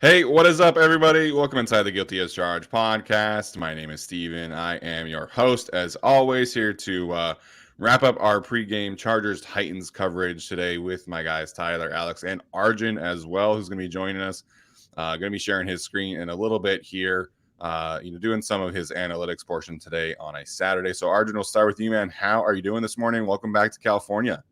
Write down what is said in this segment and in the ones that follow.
Hey, what is up, everybody? Welcome inside the Guilty as Charged podcast. My name is Steven. I am your host, as always, here to wrap up our pregame Chargers-Titans coverage today with my guys Tyler, Alex, and Arjun as well, who's going to be joining us. Going to be sharing his screen in a little bit here, doing some of his analytics portion today on a Saturday. So, Arjun, we'll start with you, man. How are you doing this morning? Welcome back to California.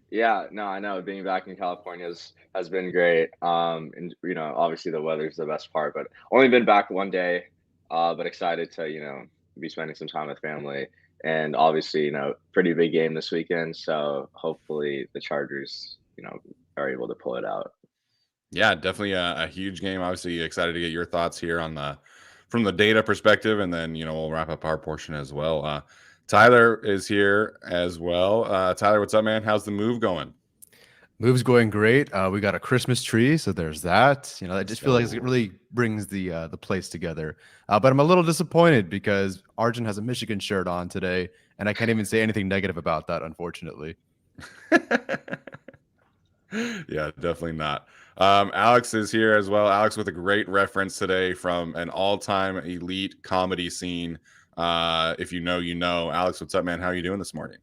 Yeah, no, I know being back in California has been great. And obviously the weather's the best part, but only been back one day. But excited to, be spending some time with family. And obviously, pretty big game this weekend. So hopefully the Chargers, are able to pull it out. Yeah, definitely a huge game. Obviously, excited to get your thoughts here from the data perspective, and then we'll wrap up our portion as well. Tyler is here as well. Tyler, what's up, man? How's the move going? Move's going great. We got a Christmas tree, so there's that. I just feel like it really brings the place together. But I'm a little disappointed because Arjun has a Michigan shirt on today, and I can't even say anything negative about that, unfortunately. Yeah, definitely not. Alex is here as well. Alex with a great reference today from an all-time elite comedy scene. If you know, you know. Alex, what's up, man? How are you doing this morning?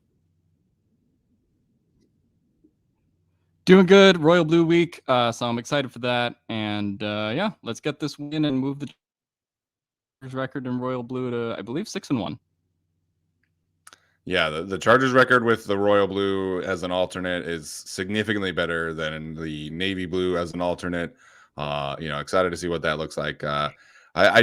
Doing good. Royal Blue Week. So I'm excited for that. And yeah, let's get this win and move the Chargers record in Royal Blue to, I believe, 6-1. Yeah, the Chargers record with the Royal Blue as an alternate is significantly better than the Navy Blue as an alternate. Excited to see what that looks like. I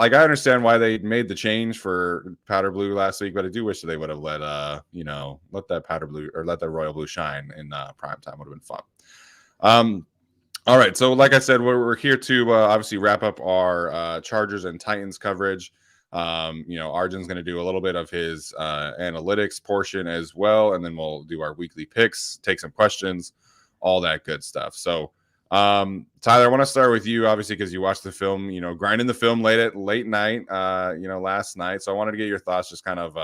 understand why they made the change for powder blue last week, but I do wish that they would have let that powder blue or let that royal blue shine in prime time. Would have been fun. All right, so like I said, we're here to obviously wrap up our Chargers and Titans coverage. Arjun's going to do a little bit of his analytics portion as well, and then we'll do our weekly picks, take some questions, all that good stuff. So. Tyler, I want to start with you, obviously, because you watched the film, grinding the film late night, last night. So I wanted to get your thoughts, just kind of,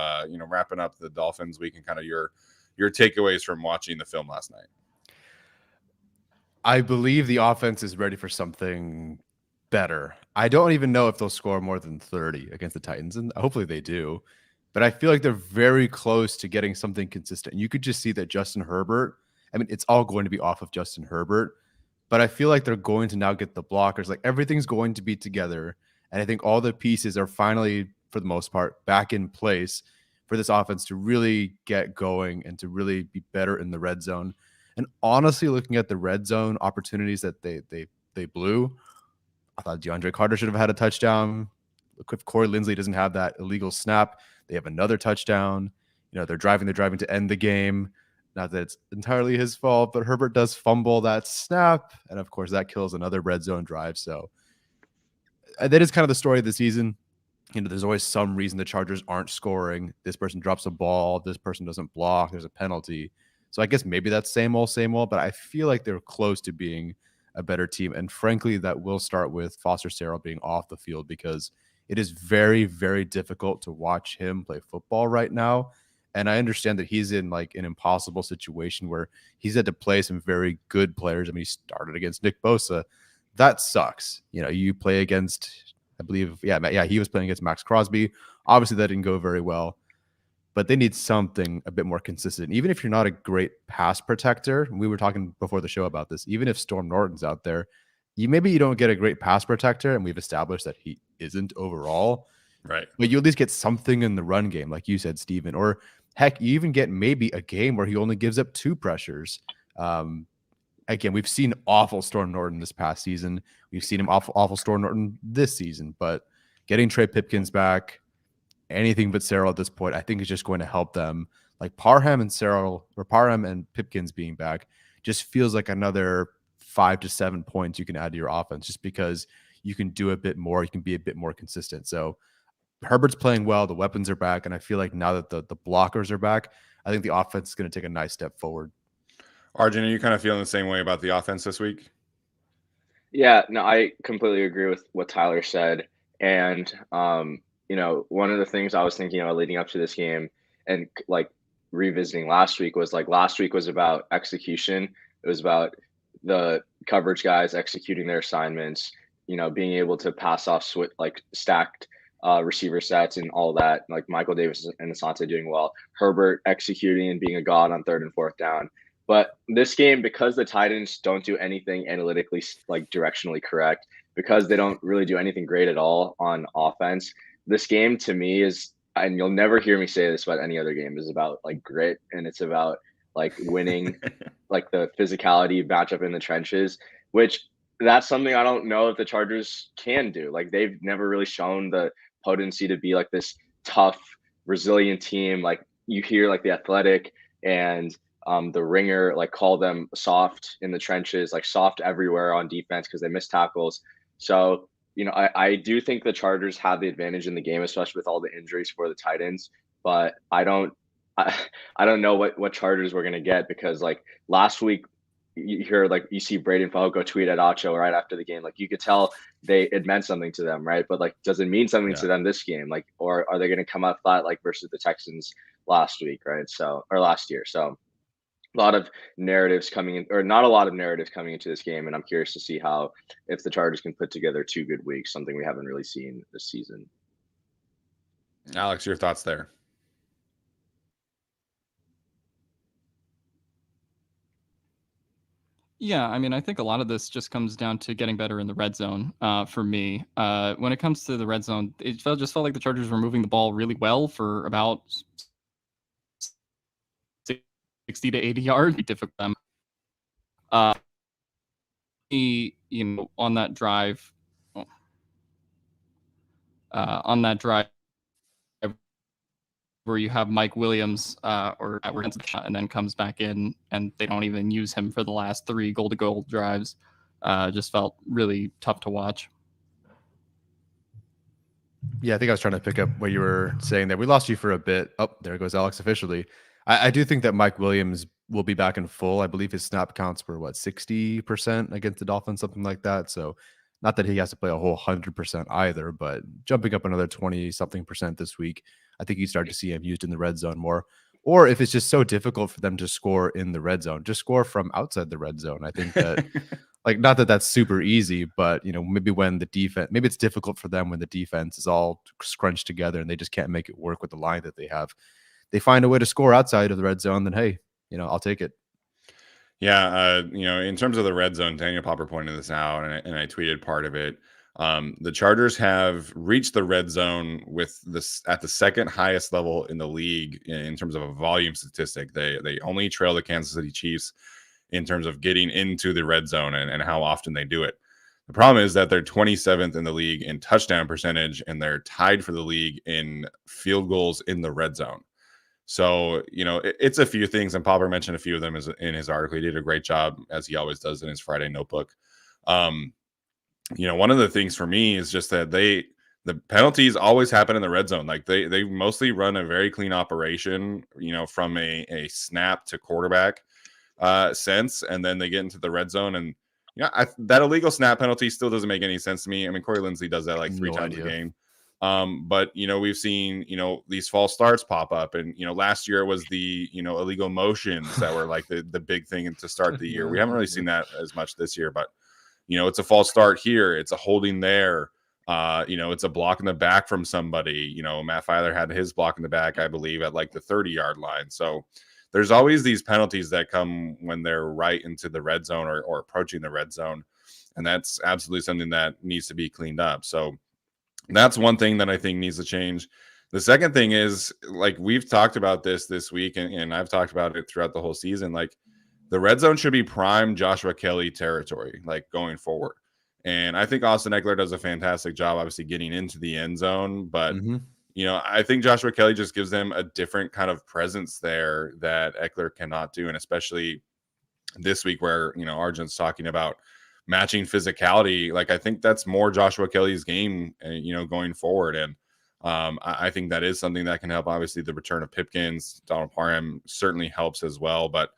wrapping up the Dolphins week and kind of your takeaways from watching the film last night. I believe the offense is ready for something better. I don't even know if they'll score more than 30 against the Titans, and hopefully they do. But I feel like they're very close to getting something consistent. You could just see that Justin Herbert, it's all going to be off of Justin Herbert. But I feel like they're going to now get the blockers. Like everything's going to be together. And I think all the pieces are finally, for the most part, back in place for this offense to really get going and to really be better in the red zone. And honestly, looking at the red zone opportunities that they blew, I thought DeAndre Carter should have had a touchdown. If Corey Linsley doesn't have that illegal snap, they have another touchdown. They're driving to end the game. Not that it's entirely his fault, but Herbert does fumble that snap. And of course, that kills another red zone drive. So that is kind of the story of the season. There's always some reason the Chargers aren't scoring. This person drops a ball. This person doesn't block. There's a penalty. So I guess maybe that's same old, but I feel like they're close to being a better team. And frankly, that will start with Foster Sarell being off the field because it is very, very difficult to watch him play football right now. And I understand that he's in like an impossible situation where he's had to play some very good players. He started against Nick Bosa. That sucks. You play against, I believe, he was playing against Max Crosby. Obviously, that didn't go very well. but they need something a bit more consistent. Even if you're not a great pass protector, we were talking before the show about this, even if Storm Norton's out there, maybe you don't get a great pass protector, and we've established that he isn't overall. Right. But you at least get something in the run game, like you said, Steven. Or heck, you even get maybe a game where he only gives up 2 pressures. Again, we've seen awful Storm Norton this past season. We've seen him awful Storm Norton this season. But getting Trey Pipkins back, anything but Cyril at this point, I think is just going to help them. Like Parham and Pipkins being back just feels like another 5 to 7 points you can add to your offense, just because you can do a bit more. You can be a bit more consistent. So Herbert's playing well. The weapons are back. And I feel like now that the blockers are back, I think the offense is going to take a nice step forward. Arjun, are you kind of feeling the same way about the offense this week? Yeah, no, I completely agree with what Tyler said. And, one of the things I was thinking about leading up to this game and like revisiting last week was about execution. It was about the coverage guys executing their assignments, being able to pass off stacked receiver sets and all that, like Michael Davis and Asante doing well, Herbert executing and being a god on 3rd and 4th down. But this game, because the Titans don't do anything analytically like directionally correct, because they don't really do anything great at all on offense, this game to me is, and you'll never hear me say this about any other game, is about like grit, and it's about like winning, like the physicality matchup in the trenches, which that's something I don't know if the Chargers can do. Like they've never really shown the potency to be like this tough, resilient team. Like you hear like the Athletic and the Ringer like call them soft in the trenches, like soft everywhere on defense because they miss tackles. So, I do think the Chargers have the advantage in the game, especially with all the injuries for the Titans. But I don't know what Chargers we're gonna get, because like last week you see Braden Fehoko tweet at Acho right after the game. Like you could tell it meant something to them, right? But like, does it mean something to them this game? Like, or are they gonna come out flat like versus the Texans last week, right? Or last year. So a lot of narratives coming in, or not a lot of narratives coming into this game, and I'm curious to see if the Chargers can put together 2 good weeks, something we haven't really seen this season. Alex, your thoughts there? Yeah, I mean, I think a lot of this just comes down to getting better in the red zone for me. When it comes to the red zone, it just felt like the Chargers were moving the ball really well for about 60 to 80 yards. Difficult for them. On that drive, where you have Mike Williams and then comes back in, and they don't even use him for the last 3 goal-to-goal drives. Just felt really tough to watch. Yeah, I think I was trying to pick up what you were saying there. We lost you for a bit. Oh, there goes Alex officially. I do think that Mike Williams will be back in full. I believe his snap counts were 60% against the Dolphins, something like that. So not that he has to play a whole 100% either, but jumping up another 20-something% this week, I think you start to see him used in the red zone more. Or if it's just so difficult for them to score in the red zone, just score from outside the red zone. I think that, like, not that that's super easy, but, maybe when the defense, maybe it's difficult for them when the defense is all scrunched together and they just can't make it work with the line that they have. They find a way to score outside of the red zone, then, hey, I'll take it. Yeah, in terms of the red zone, Daniel Popper pointed this out, and I tweeted part of it. The Chargers have reached the red zone with this at the second highest level in the league in terms of a volume statistic. They only trail the Kansas City Chiefs in terms of getting into the red zone and how often they do it. The problem is that they're 27th in the league in touchdown percentage, and they're tied for the league in field goals in the red zone. So, it's a few things, and Popper mentioned a few of them in his article. He did a great job, as he always does in his Friday notebook. One of the things for me is just that the penalties always happen in the red zone. Like they mostly run a very clean operation, from a snap to quarterback sense, and then they get into the red zone. And that illegal snap penalty still doesn't make any sense to me. I mean, Corey Linsley does that like 3 times a game. But we've seen these false starts pop up, and last year it was the illegal motions that were like the big thing to start the year. We haven't really seen that as much this year, but it's a false start here, it's a holding there. It's a block in the back from somebody. Matt Filer had his block in the back, I believe, at like the 30-yard line. So there's always these penalties that come when they're right into the red zone or approaching the red zone. And that's absolutely something that needs to be cleaned up. So that's one thing that I think needs to change. The second thing is, like, we've talked about this week, and I've talked about it throughout the whole season. Like, the red zone should be prime Joshua Kelly territory, like, going forward. And I think Austin Eckler does a fantastic job, obviously, getting into the end zone. But, I think Joshua Kelly just gives them a different kind of presence there that Eckler cannot do. And especially this week where, Arjun's talking about matching physicality. Like, I think that's more Joshua Kelly's game, going forward. And I think that is something that can help. Obviously, the return of Pipkins, Donald Parham certainly helps as well. But,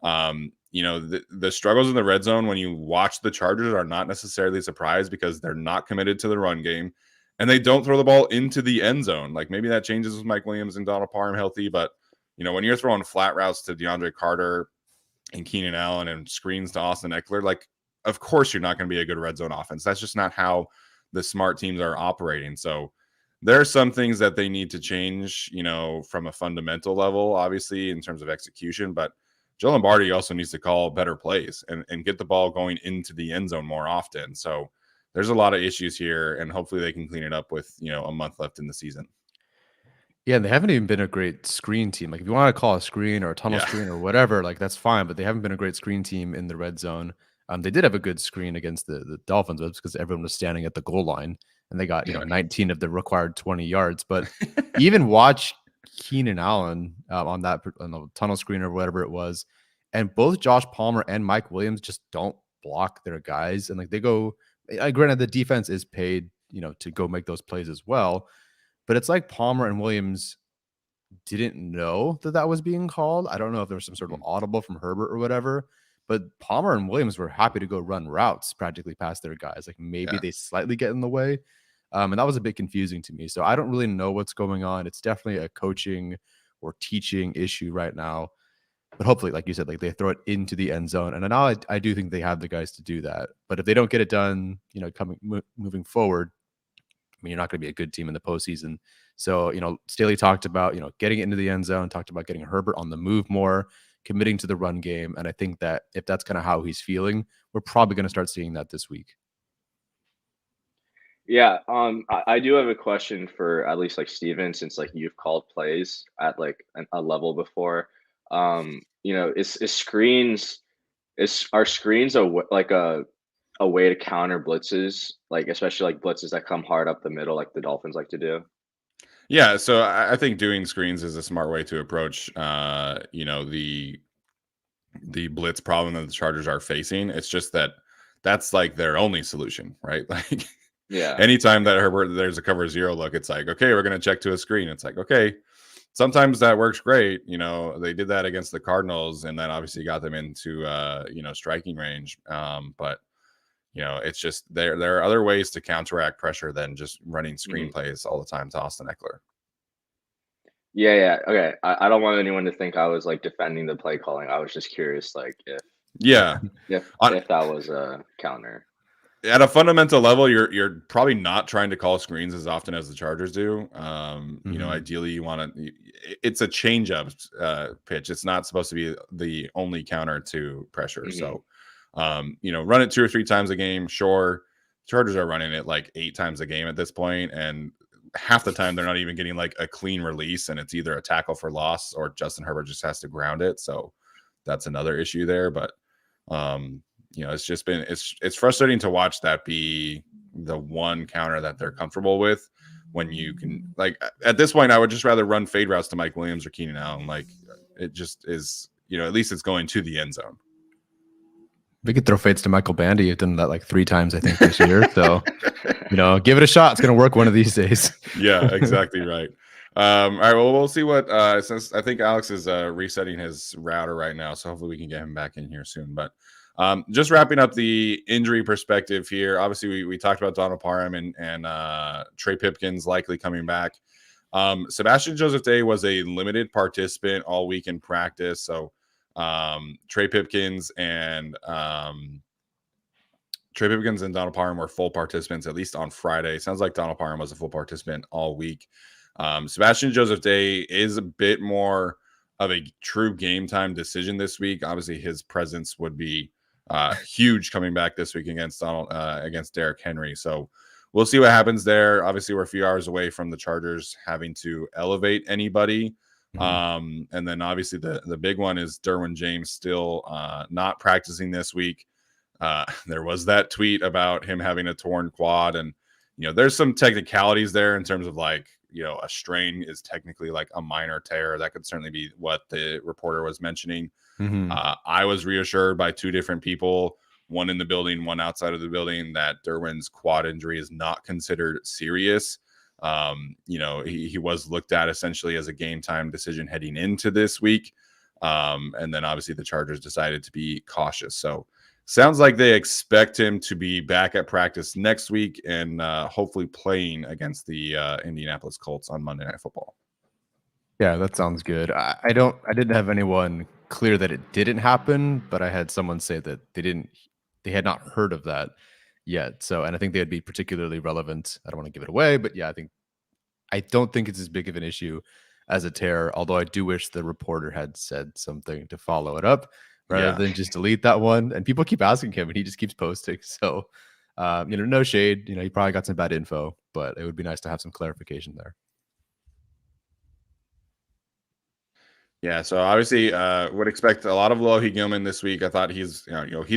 the struggles in the red zone when you watch the Chargers are not necessarily a surprise because they're not committed to the run game and they don't throw the ball into the end zone. Like, maybe that changes with Mike Williams and Donald Parham healthy. But, when you're throwing flat routes to DeAndre Carter and Keenan Allen and screens to Austin Eckler, like, of course you're not going to be a good red zone offense. That's just not how the smart teams are operating. So there are some things that they need to change, from a fundamental level, obviously, in terms of execution. But Joe Lombardi also needs to call better plays and get the ball going into the end zone more often. So there's a lot of issues here, and hopefully they can clean it up with, a month left in the season. Yeah, and they haven't even been a great screen team. Like, if you want to call a screen or a tunnel screen or whatever, like, that's fine. But they haven't been a great screen team in the red zone. They did have a good screen against the Dolphins, but it's because everyone was standing at the goal line and they got 19 of the required 20 yards. But even watch Keenan Allen on the tunnel screen or whatever it was, and both Josh Palmer and Mike Williams just don't block their guys. And like, they go, granted, the defense is paid, to go make those plays as well. But it's like Palmer and Williams didn't know that was being called. I don't know if there was some sort of audible from Herbert or whatever, but Palmer and Williams were happy to go run routes practically past their guys. Like, maybe they slightly get in the way. And that was a bit confusing to me. So I don't really know what's going on. It's definitely a coaching or teaching issue right now. But hopefully, like you said, like, they throw it into the end zone. And now I do think they have the guys to do that. But if they don't get it done, moving forward, I mean, you're not going to be a good team in the postseason. So, Staley talked about, getting into the end zone, talked about getting Herbert on the move more, committing to the run game. And I think that if that's kind of how he's feeling, we're probably going to start seeing that this week. Yeah, I do have a question for at least like Steven, since like you've called plays at like a level before. Are screens a way to counter blitzes, like especially like blitzes that come hard up the middle, like the Dolphins like to do? Yeah, so I think doing screens is a smart way to approach, the blitz problem that the Chargers are facing. It's just that's like their only solution, right? Like, anytime that there's a cover zero look, it's like, okay, we're going to check to a screen. It's like, okay, sometimes that works great. They did that against the Cardinals, and that obviously got them into, striking range. But, it's just there are other ways to counteract pressure than just running screenplays all the time to Austin Eckler. Yeah. Okay. I don't want anyone to think I was like defending the play calling. I was just curious, like, if that was a counter. At a fundamental level, you're probably not trying to call screens as often as the Chargers do. Ideally you want to. It's a change-up pitch. It's not supposed to be the only counter to pressure. So, run it 2 or 3 times a game. Sure, Chargers are running it like 8 times a game at this point, and half the time they're not even getting like a clean release, and it's either a tackle for loss or Justin Herbert just has to ground it. So that's another issue there. But it's just been it's frustrating to watch that be the one counter that they're comfortable with, when you can, like, at this point I would just rather run fade routes to Mike Williams or Keenan Allen. Like, it just is, at least it's going to the end zone. We could throw fades to Michael Bandy. You've done that like 3 times, I think, this year. So, give it a shot. It's going to work one of these days. Yeah, exactly right. All right, well, we'll see what, since I think Alex is resetting his router right now, so hopefully we can get him back in here soon. But just wrapping up the injury perspective here. Obviously, we talked about Donald Parham and Trey Pipkins likely coming back. Sebastian Joseph Day was a limited participant all week in practice. So Trey Pipkins and Trey Pipkins and Donald Parham were full participants, at least on Friday. Sounds like Donald Parham was a full participant all week. Sebastian Joseph Day is a bit more of a true game time decision this week. Obviously, his presence would be huge coming back this week against Derrick Henry. So we'll see what happens there. Obviously, we're a few hours away from the Chargers having to elevate anybody. And then obviously the big one is Derwin James still not practicing this week. There was that tweet about him having a torn quad, and there's some technicalities there in terms of like, a strain is technically like a minor tear. That could certainly be what the reporter was mentioning. I was reassured by two different people, one in the building, one outside of the building, that Derwin's quad injury is not considered serious. He was looked at essentially as a game time decision heading into this week. And then obviously the Chargers decided to be cautious. So sounds like they expect him to be back at practice next week and hopefully playing against the Indianapolis Colts on Monday Night Football. Yeah, that sounds good. I didn't have anyone clear that it didn't happen, but I had someone say that they had not heard of that yet. So, and I think they would be particularly relevant. I don't want to give it away, but yeah, I don't think it's as big of an issue as a tear, although I do wish the reporter had said something to follow it up rather than just delete that one. And people keep asking him and he just keeps posting. So, no shade, he probably got some bad info, but it would be nice to have some clarification there. Yeah, so obviously would expect a lot of Lohi Gilman this week. I thought he's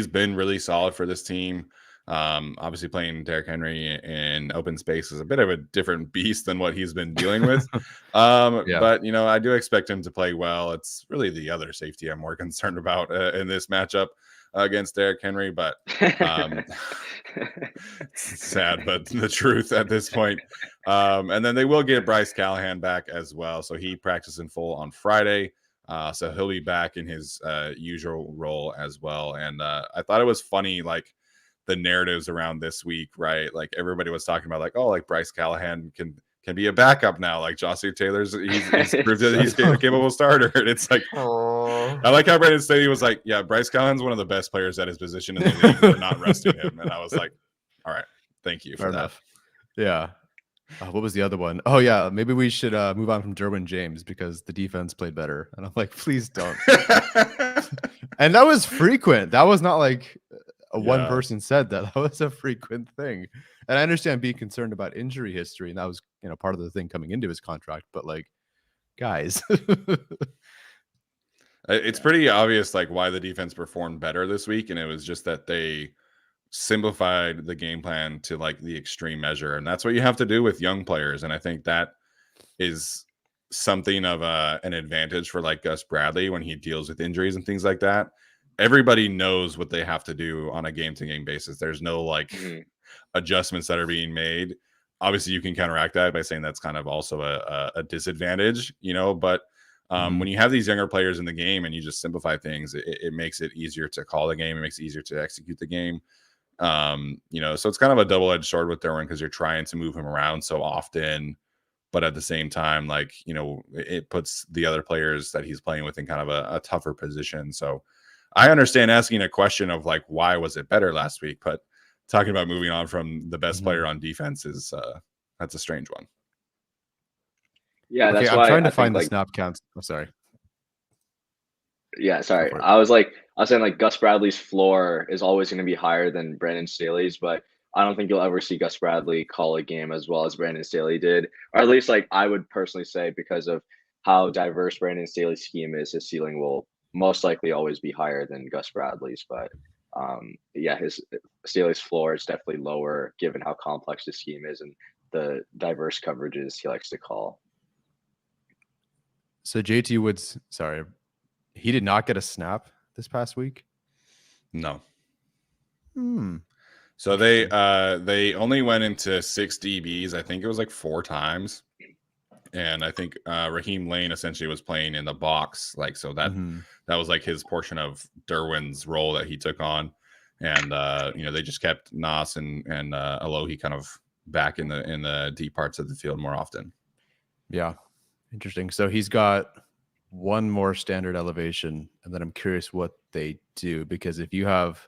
been really solid for this team. Obviously playing Derrick Henry in open space is a bit of a different beast than what he's been dealing with. But I do expect him to play well. It's really the other safety I'm more concerned about in this matchup against Derrick Henry, but it's sad, but the truth at this point. And then they will get Bryce Callahan back as well. So he practiced in full on Friday. So he'll be back in his usual role as well. And I thought it was funny, like the narratives around this week, right? Like everybody was talking about like, oh, like Bryce Callahan can be a backup now. Like Joshua Taylor's he's proved that he's a capable starter. And it's like, I like how Brandon Staley was like, yeah, Bryce Callahan's one of the best players at his position in the league. We're not resting him. And I was like, all right, thank you for Fair that. enough. Yeah. What was the other one? Oh yeah, maybe we should move on from Derwin James because the defense played better. And I'm like, please don't. And that was frequent. That was not like one person said that. That was a frequent thing. And I understand being concerned about injury history, and that was part of the thing coming into his contract. But like, guys, it's pretty obvious like why the defense performed better this week, and it was just that they simplified the game plan to like the extreme measure, and that's what you have to do with young players. And I think that is something of an advantage for like Gus Bradley when he deals with injuries and things like that. Everybody knows what they have to do on a game-to-game basis. There's no like adjustments that are being made. Obviously, you can counteract that by saying that's kind of also a disadvantage, But when you have these younger players in the game and you just simplify things, it makes it easier to call the game. It makes it easier to execute the game. So it's kind of a double-edged sword with Derwin because you're trying to move him around so often, but at the same time, like, it puts the other players that he's playing with in kind of a tougher position. So I understand asking a question of like, why was it better last week? But talking about moving on from the best player on defense is that's a strange one. Yeah, okay, that's I'm why trying to I find think, the snap counts. I'm sorry. Yeah, sorry. I was saying like Gus Bradley's floor is always going to be higher than Brandon Staley's, but I don't think you'll ever see Gus Bradley call a game as well as Brandon Staley did, or at least like I would personally say because of how diverse Brandon Staley's scheme is, his ceiling will most likely always be higher than Gus Bradley's. But his Staley's floor is definitely lower given how complex his scheme is and the diverse coverages he likes to call. So JT Woods, sorry, he did not get a snap this past week? No. So they only went into 6 DBs. I think it was like 4 times. And I think Raheem Lane essentially was playing in the box. Like, so that was like his portion of Derwin's role that he took on. And, they just kept Nas and Alohi kind of back in the deep parts of the field more often. Yeah. Interesting. So he's got one more standard elevation, and then I'm curious what they do, because if you have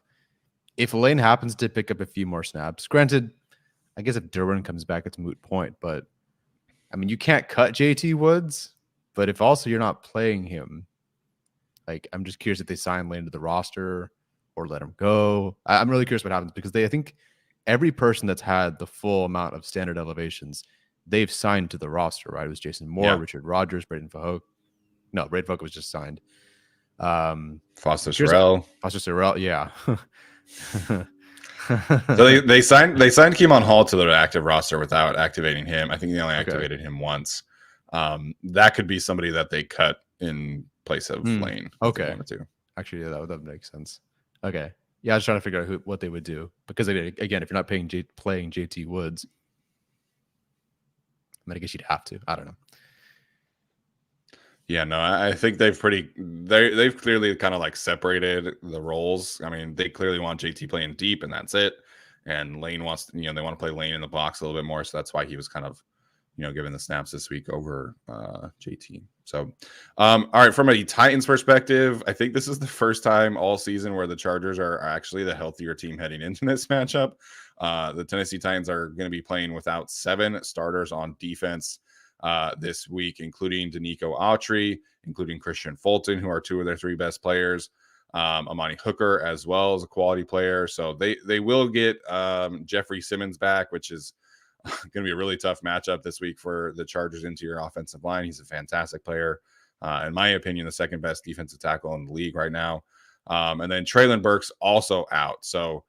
if Lane happens to pick up a few more snaps, granted, I guess if Derwin comes back, it's a moot point. But I mean, you can't cut JT Woods. But if also you're not playing him, like I'm just curious if they sign Lane to the roster or let him go. I'm really curious what happens because I think every person that's had the full amount of standard elevations, they've signed to the roster, right? It was Jason Moore, Richard Rodgers, Braden Fahoke. No, Braden Fahoke was just signed. Foster Sorrell. Yeah. So they signed Keemon Hall to their active roster without activating him. I think they only activated him once. That could be somebody that they cut in place of Lane. Okay. Actually, yeah, that would make sense. Okay. Yeah, I was trying to figure out what they would do because again, if you're not playing JT Woods, I mean, I guess you'd have to. I don't know. Yeah, no, I think they've clearly kind of like separated the roles. I mean, they clearly want JT playing deep, and that's it. And Lane wants, they want to play Lane in the box a little bit more, so that's why he was kind of, given the snaps this week over JT. So, all right, from a Titans perspective, I think this is the first time all season where the Chargers are actually the healthier team heading into this matchup. The Tennessee Titans are going to be playing without 7 starters on defense this week, including Danico Autry, including Christian Fulton, who are 2 of their 3 best players. Amani Hooker as well as a quality player. So they will get Jeffrey Simmons back, which is going to be a really tough matchup this week for the Chargers interior offensive line. He's a fantastic player. In my opinion, the second best defensive tackle in the league right now. And then Treylon Burks also out. So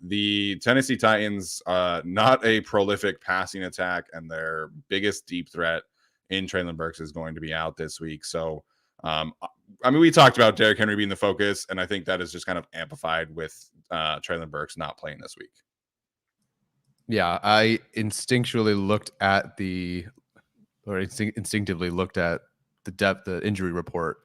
the Tennessee Titans, not a prolific passing attack, and their biggest deep threat in Treylon Burks is going to be out this week. So, I mean, we talked about Derrick Henry being the focus, and I think that is just kind of amplified with Treylon Burks not playing this week. Yeah, I instinctively looked at the depth, the injury report,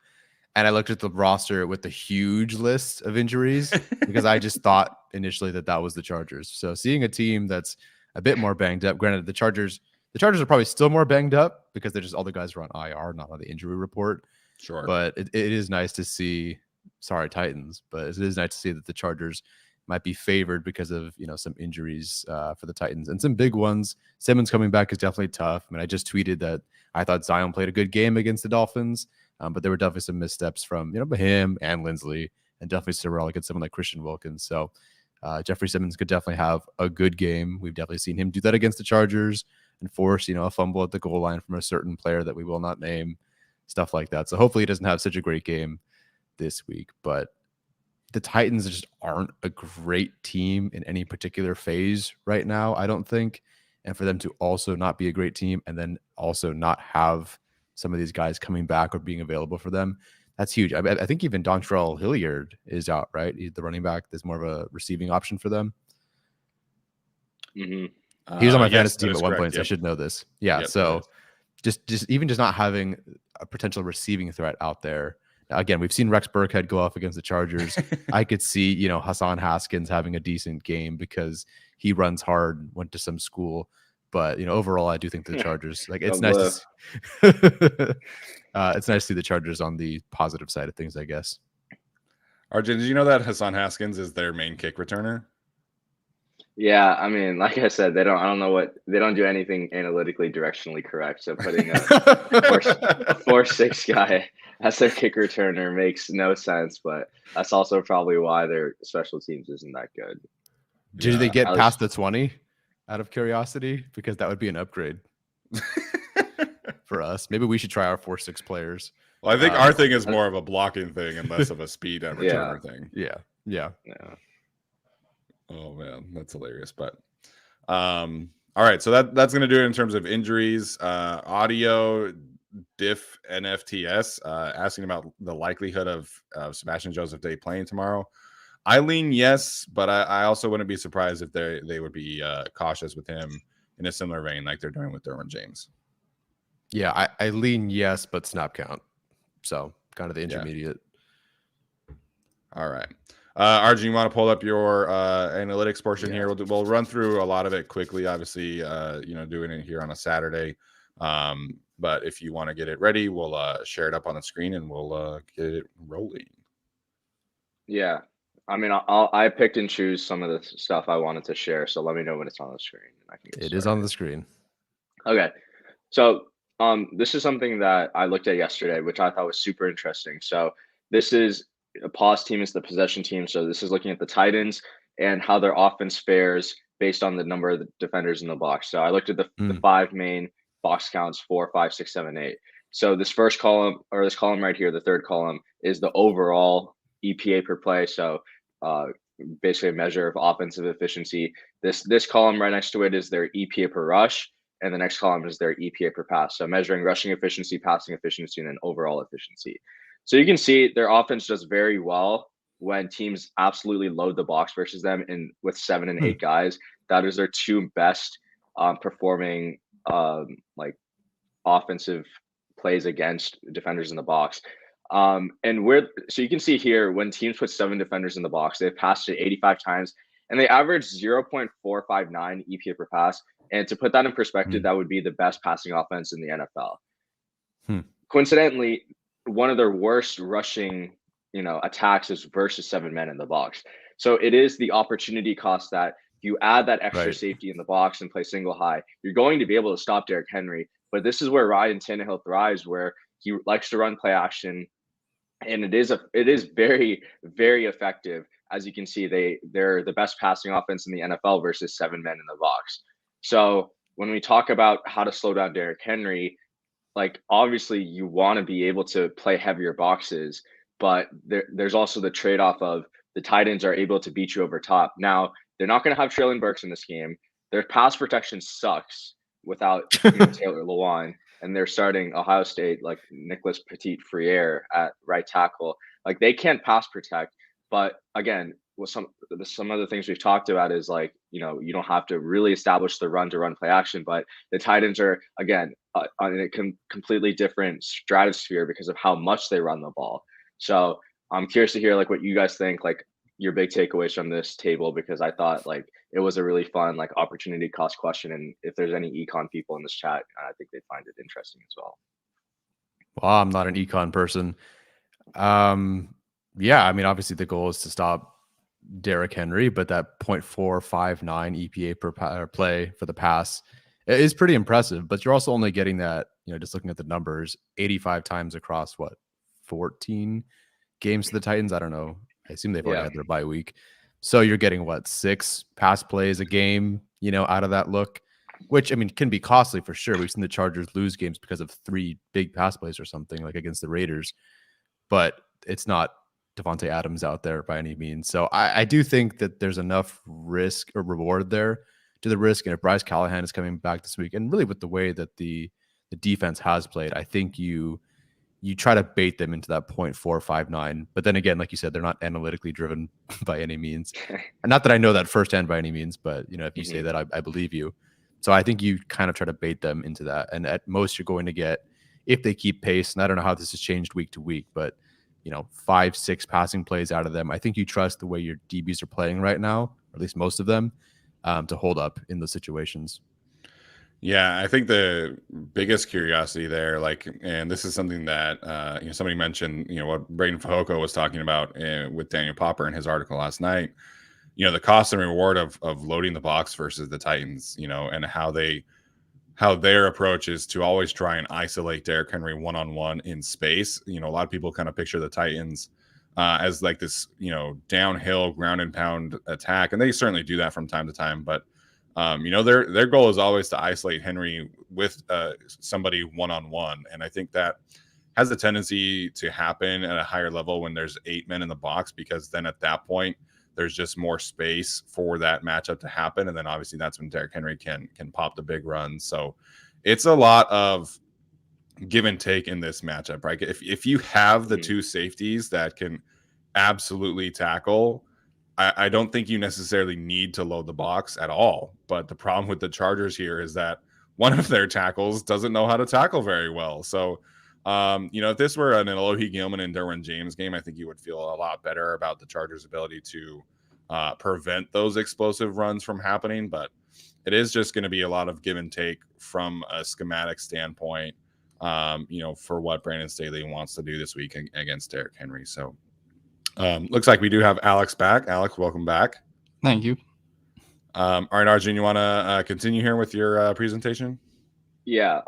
and I looked at the roster with the huge list of injuries because I just thought initially that was the Chargers. So seeing a team that's a bit more banged up, granted the Chargers are probably still more banged up because they're just all the guys are on IR, not on the injury report. Sure. But it is nice to see, Titans, but it is nice to see that the Chargers might be favored because of, some injuries for the Titans and some big ones. Simmons coming back is definitely tough. I mean, I just tweeted that I thought Zion played a good game against the Dolphins, but there were definitely some missteps from, him and Lindsley, and definitely Sorrell against someone like Christian Wilkins. So Jeffrey Simmons could definitely have a good game. We've definitely seen him do that against the Chargers and force, a fumble at the goal line from a certain player that we will not name, stuff like that. So hopefully he doesn't have such a great game this week, but the Titans just aren't a great team in any particular phase right now, I don't think. And for them to also not be a great team and then also not have some of these guys coming back or being available for them, that's huge. I think even Dontrell Hilliard is out, right? He's the running back. There's more of a receiving option for them. Mm-hmm. He was on my fantasy team at one correct. point, so I should know this. Yeah, Yep, so just not having a potential receiving threat out there. Again, we've seen Rex Burkhead go off against the Chargers. I could see, Hassan Haskins having a decent game because he runs hard, went to some school. But, overall, I do think the Chargers, it's nice to it's nice to see the Chargers on the positive side of things, I guess. Arjun, did you know that Hassan Haskins is their main kick returner? Yeah, I mean, like I said, they don't do anything analytically directionally correct. So putting a 4'6" guy as their kick returner makes no sense, but that's also probably why their special teams isn't that good. Did they get past the 20 out of curiosity? Because that would be an upgrade for us. Maybe we should try our 4'6" players. Well, I think our thing is more of a blocking thing and less of a speed at returner thing. Yeah. Oh man, that's hilarious. But all right, so that's gonna do it in terms of injuries. Audio Diff NFTS asking about the likelihood of Sebastian Joseph Day playing tomorrow. I lean yes, but I also wouldn't be surprised if they would be cautious with him in a similar vein like they're doing with Derwin James. Yeah, I lean yes, but snap count. So kind of the intermediate. All right. Arjun, you want to pull up your analytics portion here? We'll run through a lot of it quickly. Obviously, doing it here on a Saturday. But if you want to get it ready, we'll share it up on the screen and we'll get it rolling. Yeah. I mean, I picked and choose some of the stuff I wanted to share. So let me know when it's on the screen, and I can get It is started. on the screen. Okay. So this is something that I looked at yesterday, which I thought was super interesting. So this is a pause team is the possession team. So this is looking at the Titans and how their offense fares based on the number of the defenders in the box. So I looked at the Mm. 5 main box counts: 4, 5, 6, 7, 8. So this first column, or this column right here, the third column, is the overall EPA per play. So uh, basically a measure of offensive efficiency. This column right next to it is their EPA per rush, and the next column is their EPA per pass. So measuring rushing efficiency, passing efficiency, and then overall efficiency. So you can see their offense does very well when teams absolutely load the box versus them in with 7 and 8 guys. That is their 2 best performing like offensive plays against defenders in the box. So you can see here when teams put 7 defenders in the box, they've passed it 85 times and they average 0.459 EPA per pass. And to put that in perspective, that would be the best passing offense in the NFL. Coincidentally, one of their worst rushing, attacks is versus 7 men in the box. So it is the opportunity cost that you add that extra safety in the box and play single high, you're going to be able to stop Derrick Henry. But this is where Ryan Tannehill thrives, where he likes to run play action, and it is very, very effective. As you can see, they're the best passing offense in the NFL versus 7 men in the box. So when we talk about how to slow down Derrick Henry, like obviously you want to be able to play heavier boxes, but there's also the trade-off of the Titans are able to beat you over top. Now they're not going to have Traylon Burks in this game. Their pass protection sucks without Taylor Lewan, and they're starting Ohio State like Nicholas Petit-Frere at right tackle. Like they can't pass protect, but again, with some of the things we've talked about is like you don't have to really establish the run to run play action, but the Titans are again on a completely different stratosphere because of how much they run the ball. So I'm curious to hear like what you guys think, like your big takeaways from this table, because I thought like it was a really fun like opportunity cost question, and if there's any econ people in this chat, I think they'd find it interesting as well. Well, I'm not an econ person. Yeah, I mean, obviously the goal is to stop Derrick Henry, but that 0.459 EPA per play for the pass is pretty impressive. But you're also only getting that, just looking at the numbers, 85 times across 14 games to the Titans. I don't know. I assume they've already had their bye week. So you're getting 6 pass plays a game, out of that look, which I mean can be costly for sure. We've seen the Chargers lose games because of 3 big pass plays or something like against the Raiders, but it's not Devontae Adams out there by any means. So I do think that there's enough risk or reward there to the risk. And if Bryce Callahan is coming back this week, and really with the way that the defense has played, I think you try to bait them into that 0.459. But then again, like you said, they're not analytically driven by any means. And not that I know that firsthand by any means, but if you say that, I believe you. So I think you kind of try to bait them into that. And at most you're going to get, if they keep pace, and I don't know how this has changed week to week, but 5, 6 passing plays out of them. I think you trust the way your DBs are playing right now, or at least most of them, to hold up in those situations. Yeah, I think the biggest curiosity there, and this is something that somebody mentioned, what Braden Fajoko was talking about with Daniel Popper in his article last night. The cost and reward of loading the box versus the Titans, and how their approach is to always try and isolate Derrick Henry one-on-one in space. A lot of people kind of picture the Titans as like this, downhill ground and pound attack, and they certainly do that from time to time, but their goal is always to isolate Henry with somebody one-on-one. And I think that has a tendency to happen at a higher level when there's 8 men in the box, because then at that point, there's just more space for that matchup to happen. And then obviously that's when Derrick Henry can pop the big runs. So it's a lot of give and take in this matchup, right? If you have the 2 safeties that can absolutely tackle, I don't think you necessarily need to load the box at all. But the problem with the Chargers here is that one of their tackles doesn't know how to tackle very well. So, if this were an Elohi Gilman and Derwin James game, I think you would feel a lot better about the Chargers' ability to prevent those explosive runs from happening. But it is just going to be a lot of give and take from a schematic standpoint, for what Brandon Staley wants to do this week against Derrick Henry. So Looks like we do have Alex back. Alex, welcome back. Thank you. All right, Arjun, you want to continue here with your presentation? Yeah.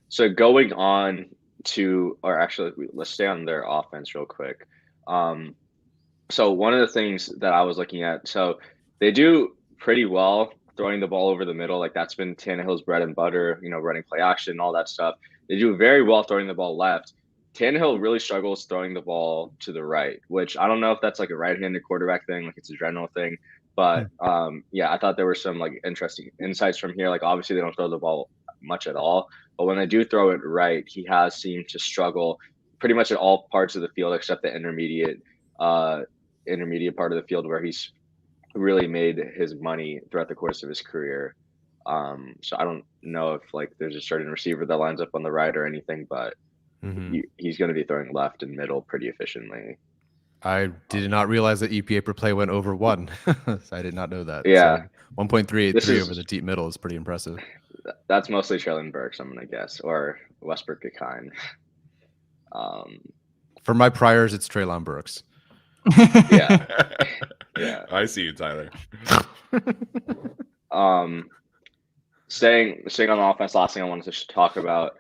So going on to, or actually, let's stay on their offense real quick. So one of the things that I was looking at, so they do pretty well throwing the ball over the middle. Like that's been Tannehill's bread and butter, running play action, all that stuff. They do very well throwing the ball left. Tannehill really struggles throwing the ball to the right, which I don't know if that's like a right-handed quarterback thing, like it's a general thing. But yeah, I thought there were some like interesting insights from here. Like obviously they don't throw the ball much at all, but when they do throw it right, he has seemed to struggle pretty much at all parts of the field except the intermediate part of the field where he's really made his money throughout the course of his career. So I don't know if like there's a certain receiver that lines up on the right or anything, but he's going to be throwing left and middle pretty efficiently. I did not realize that EPA per play went over 1. So I did not know that. Yeah. So 1.383 over the deep middle is pretty impressive. That's mostly Traylon Burks, I'm going to guess, or Westbrook Gekine. For my priors, it's Traylon Burks. Yeah. Yeah. I see you, Tyler. Staying on the offense, last thing I wanted to talk about.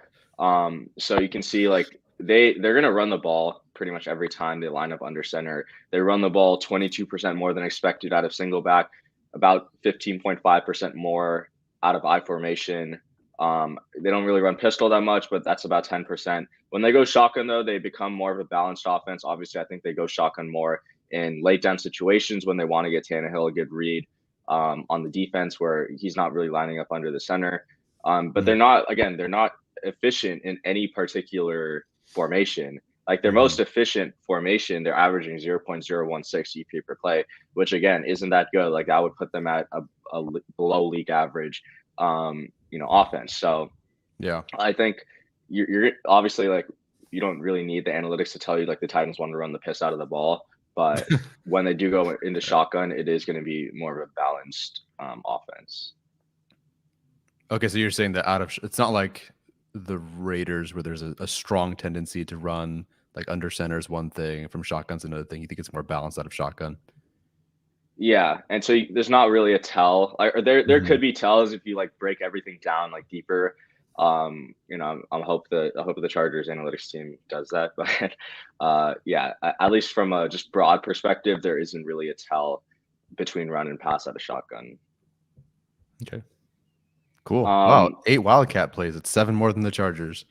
So you can see like they're going to run the ball pretty much every time they line up under center. They run the ball 22% more than expected out of single back, about 15.5% more out of I formation. They don't really run pistol that much, but that's about 10%. When they go shotgun, though, they become more of a balanced offense. Obviously, I think they go shotgun more in late down situations when they want to get Tannehill a good read on the defense where he's not really lining up under the center. But they're not efficient in any particular formation. Like their most efficient formation, they're averaging 0.016 EPA per play, which again isn't that good. Like I would put them at a below league average, offense. So yeah, I think you're obviously like you don't really need the analytics to tell you like the Titans want to run the piss out of the ball, but when they do go into shotgun, it is going to be more of a balanced offense. Okay, so you're saying that it's not like the Raiders where there's a strong tendency to run like under center is one thing, from shotgun's another thing. You think it's more balanced out of shotgun? Yeah, and so there's not really a tell. Or there could be tells if you like break everything down like deeper. I hope the Chargers analytics team does that, but yeah, at least from a just broad perspective, there isn't really a tell between run and pass out of shotgun. Okay. Cool. Wow, 8 Wildcat plays. It's 7 more than the Chargers.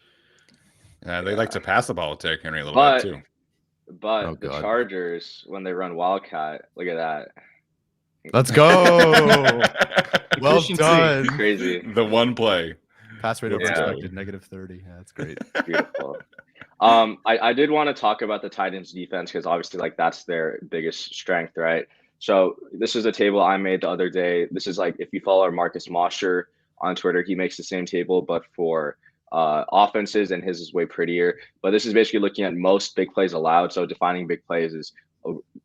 They like to pass the ball with Derrick Henry a little bit too. But the Chargers, when they run Wildcat, look at that. Let's go. Well done. Crazy. The one play. Pass rate over expected, -30. Yeah, that's great. Beautiful. I did want to talk about the Titans defense because obviously like that's their biggest strength, right? So this is a table I made the other day. This is like if you follow Marcus Mosher on Twitter, he makes the same table, but for offenses, and his is way prettier. But this is basically looking at most big plays allowed. So defining big plays is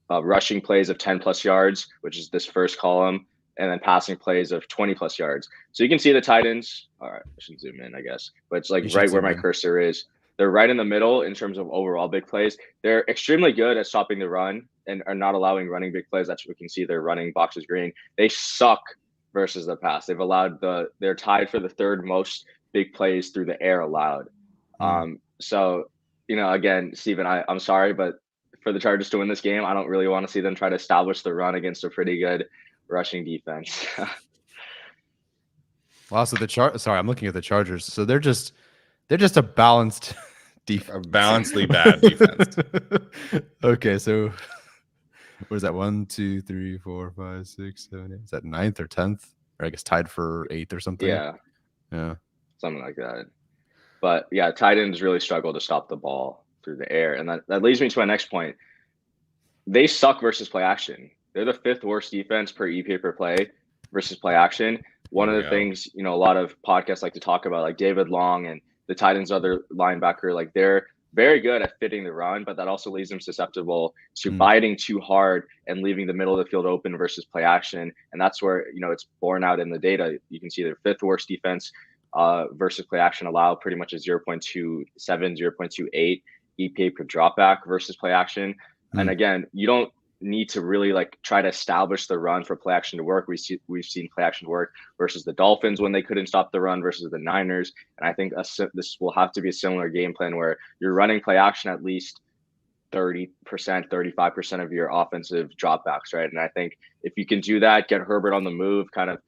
rushing plays of 10 plus yards, which is this first column, and then passing plays of 20 plus yards. So you can see the Titans. All right, I should zoom in, I guess, but it's like right where my cursor is. They're right in the middle in terms of overall big plays. They're extremely good at stopping the run and are not allowing running big plays. That's what we can see. They're running boxes green. They suck versus the pass. They've allowed they're tied for the third most big plays through the air allowed. So, again, Steven, I'm sorry, but for the Chargers to win this game, I don't really want to see them try to establish the run against a pretty good rushing defense. Well, so sorry, I'm looking at the Chargers. So they're just a balanced defense. A balancedly bad defense. Okay, so what is that? 1, 2, 3, 4, 5, 6, 7, 8. Is that 9th or 10th? Or I guess tied for 8th or something. Yeah. Yeah. Something like that. But yeah, Titans really struggle to stop the ball through the air. And that leads me to my next point. They suck versus play action. They're the 5th worst defense per EPA per play versus play action. One of the things, a lot of podcasts like to talk about, like David Long and the Titans' other linebacker, like they're very good at fitting the run, but that also leaves them susceptible to biting too hard and leaving the middle of the field open versus play action. And that's where, it's borne out in the data. You can see their 5th worst defense versus play action allow pretty much a 0.27, 0.28 EPA per dropback versus play action. And again, you don't need to really like try to establish the run for play action to work. We've seen play action work versus the Dolphins when they couldn't stop the run versus the Niners. And I think this will have to be a similar game plan where you're running play action at least 30%, 35% of your offensive dropbacks, right? And I think if you can do that, get Herbert on the move, kind of,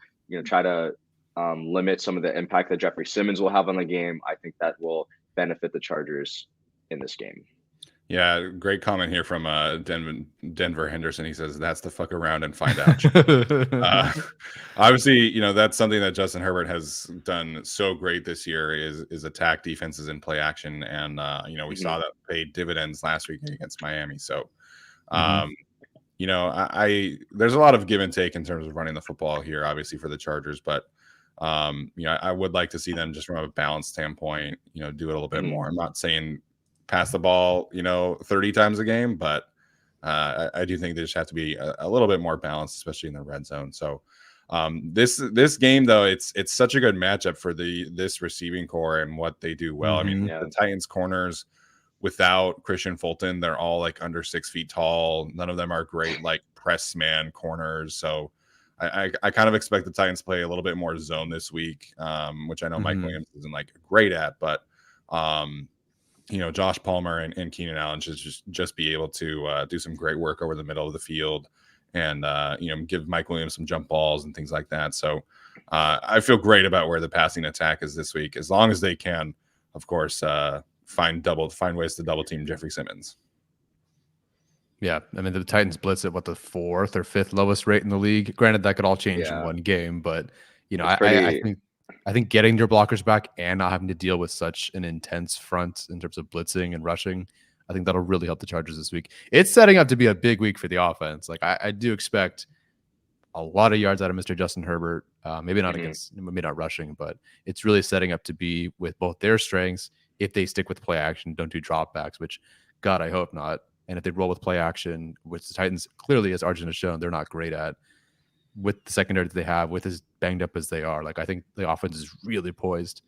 try to limit some of the impact that Jeffrey Simmons will have on the game, I think that will benefit the Chargers in this game. Yeah, great comment here from Denver Henderson. He says, that's the fuck around and find out. Obviously, that's something that Justin Herbert has done so great this year is attack defenses in play action. And, we saw that paid dividends last week against Miami. So, there's a lot of give and take in terms of running the football here, obviously, for the Chargers. But, I would like to see them just from a balance standpoint, do it a little bit more. I'm not saying pass the ball, 30 times a game, but I do think they just have to be a little bit more balanced, especially in the red zone. So this game, though, it's such a good matchup for this receiving core and what they do well. I mean, the Titans corners without Christian Fulton, they're all like under 6 feet tall. None of them are great like press man corners. So I kind of expect the Titans to play a little bit more zone this week, which I know Mike Williams isn't like great at, but Josh Palmer and Keenan Allen should just be able to do some great work over the middle of the field and, give Mike Williams some jump balls and things like that. So I feel great about where the passing attack is this week, as long as they can, of course, find ways to double team Jeffrey Simmons. Yeah, I mean, the Titans blitz at the 4th or 5th lowest rate in the league. Granted, that could all change in one game, but I think getting your blockers back and not having to deal with such an intense front in terms of blitzing and rushing, I think that'll really help the Chargers this week. It's setting up to be a big week for the offense. Like I do expect a lot of yards out of Mr. Justin Herbert. Maybe not rushing, but it's really setting up to be with both their strengths if they stick with play action, don't do dropbacks, which God, I hope not. And if they roll with play action, which the Titans clearly, as Arjun has shown, they're not great at, with the secondary that they have, with as banged up as they are, like I think the offense is really poised.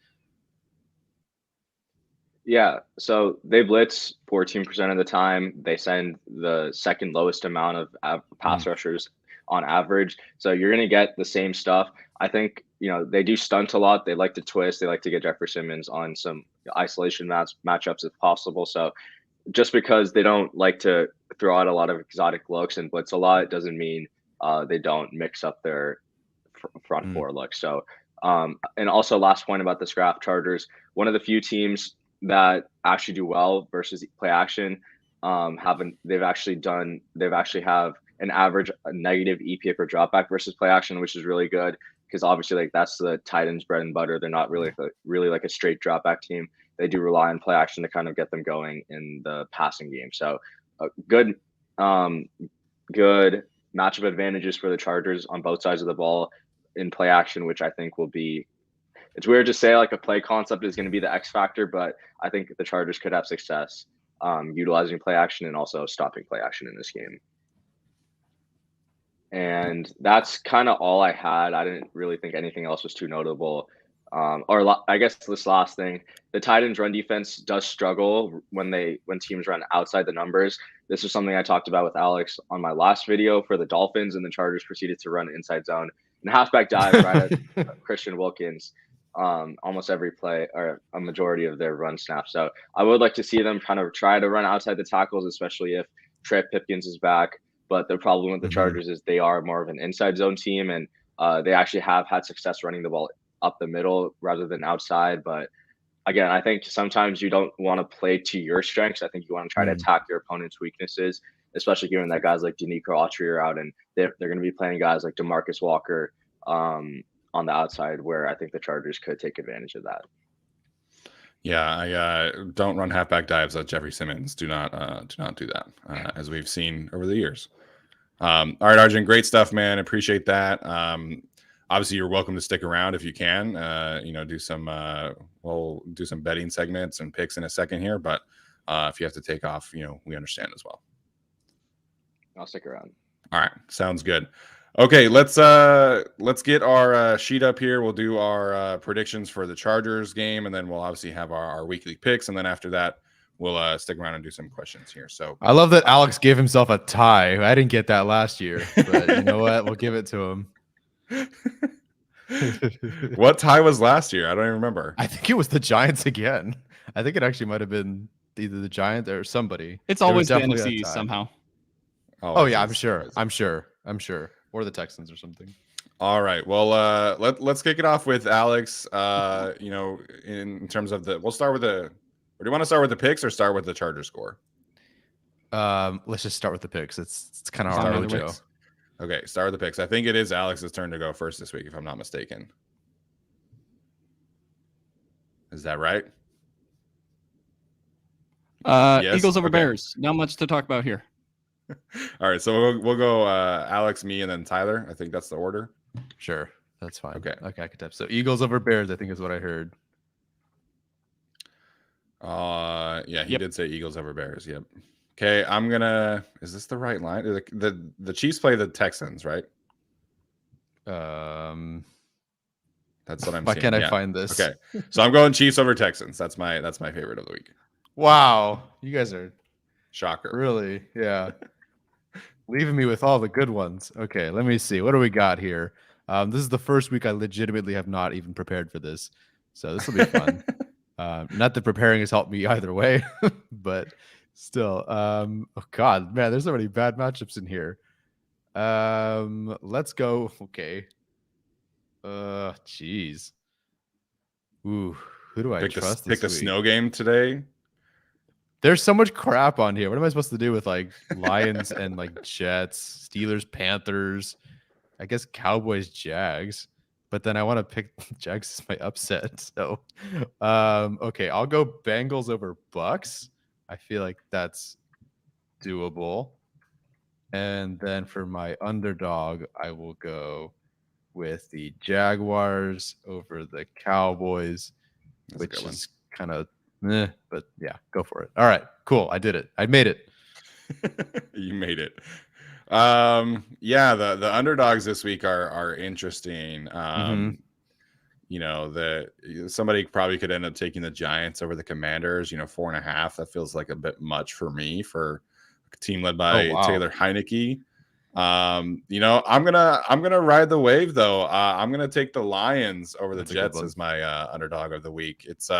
Yeah, so they blitz 14% of the time. They send the second lowest amount of pass rushers on average. So you're going to get the same stuff. I think, they do stunt a lot. They like to twist. They like to get Jeffrey Simmons on some isolation matchups if possible. So just because they don't like to throw out a lot of exotic looks and blitz a lot, doesn't mean they don't mix up their front four looks. So, and also last point about the scrap Chargers, one of the few teams that actually do well versus play action, they've actually have an average negative EPA per dropback versus play action, which is really good because obviously like that's the Titans' bread and butter. They're not really like a straight dropback team. They do rely on play action to kind of get them going in the passing game. So good matchup advantages for the Chargers on both sides of the ball in play action, which I think will be, it's weird to say like a play concept is going to be the X factor, but I think the Chargers could have success utilizing play action and also stopping play action in this game. And that's kind of all I had. I didn't really think anything else was too notable. I guess this last thing, the Titans run defense does struggle when teams run outside the numbers. This is something I talked about with Alex on my last video for the Dolphins, and the Chargers proceeded to run inside zone and halfback dive right at Christian Wilkins almost every play or a majority of their run snaps. So I would like to see them kind of try to run outside the tackles, especially if Trey Pipkins is back. But the problem with the Chargers is they are more of an inside zone team, and they actually have had success running the ball up the middle rather than outside. But again, I think sometimes you don't want to play to your strengths. I think you want to try to attack your opponent's weaknesses, especially given that guys like Denico Autry are out, and they're going to be playing guys like DeMarcus Walker on the outside, where I think the Chargers could take advantage of that. Yeah, I don't run halfback dives at Jeffrey Simmons. Do not do that, as we've seen over the years. All right, Arjun, great stuff, man. Appreciate that. Obviously, you're welcome to stick around if you can. Do some we'll do some betting segments and picks in a second here. But if you have to take off, we understand as well. I'll stick around. All right, sounds good. Okay, let's get our sheet up here. We'll do our predictions for the Chargers game, and then we'll obviously have our weekly picks. And then after that, we'll stick around and do some questions here. So I love that Alex gave himself a tie. I didn't get that last year, but you know what? We'll give it to him. what tie was last year? I don't even remember. I think it was the Giants again. I think it actually might have been either the Giants or somebody. It's There was always the definitely a NFC tie. somehow. Oh yeah, I'm it's- sure. I'm sure. Or the Texans or something. All right. Well, let's kick it off with Alex. You know, in terms of we'll start with or do you want to start with the picks or start with the Charger score? Let's just start with the picks. It's kind of Start our with the mojo. picks. Okay, start with the picks. I think it is Alex's turn to go first this week, if I'm not mistaken. Is that right? Yes? Eagles over Okay. Bears. Not much to talk about here. All right, so we'll go Alex, me, and then Tyler. I think that's the order. Sure, that's fine. Okay. I could type. So Eagles over Bears, I think is what I heard. Yeah, he Yep. did say Eagles over Bears. Yep. Okay, I'm gonna. Is this the right line? The Chiefs play the Texans, right? That's what I'm Why seeing. can't I Yeah. find this? Okay, so I'm going Chiefs over Texans. That's my favorite of the week. Wow, you guys are Shocker. really, yeah, leaving me with all the good ones. Okay, let me see. What do we got here? This is the first week I legitimately have not even prepared for this, so this will be fun. Not that preparing has helped me either way, but still. Oh God, man, there's so many bad matchups in here. Let's go. Okay. Jeez. Ooh, who do I trust pick this the week? snow game today. There's so much crap on here. What am I supposed to do with like Lions and like Jets, Steelers, Panthers? I guess Cowboys, Jags. But then I want to pick Jags as my upset. So, okay, I'll go Bengals over Bucks. I feel like that's doable. And then for my underdog, I will go with the Jaguars over the Cowboys, That's a good which one. is kind of but yeah, go for it. All right, cool. I did it. I made it. You made it. Yeah, the underdogs this week are interesting. You know, somebody probably could end up taking the Giants over the Commanders, 4.5. That feels like a bit much for me for a team led by wow. Taylor Heineke. I'm gonna ride the wave though. I'm gonna take the Lions over the That's a good Jets one. as my underdog of the week. It's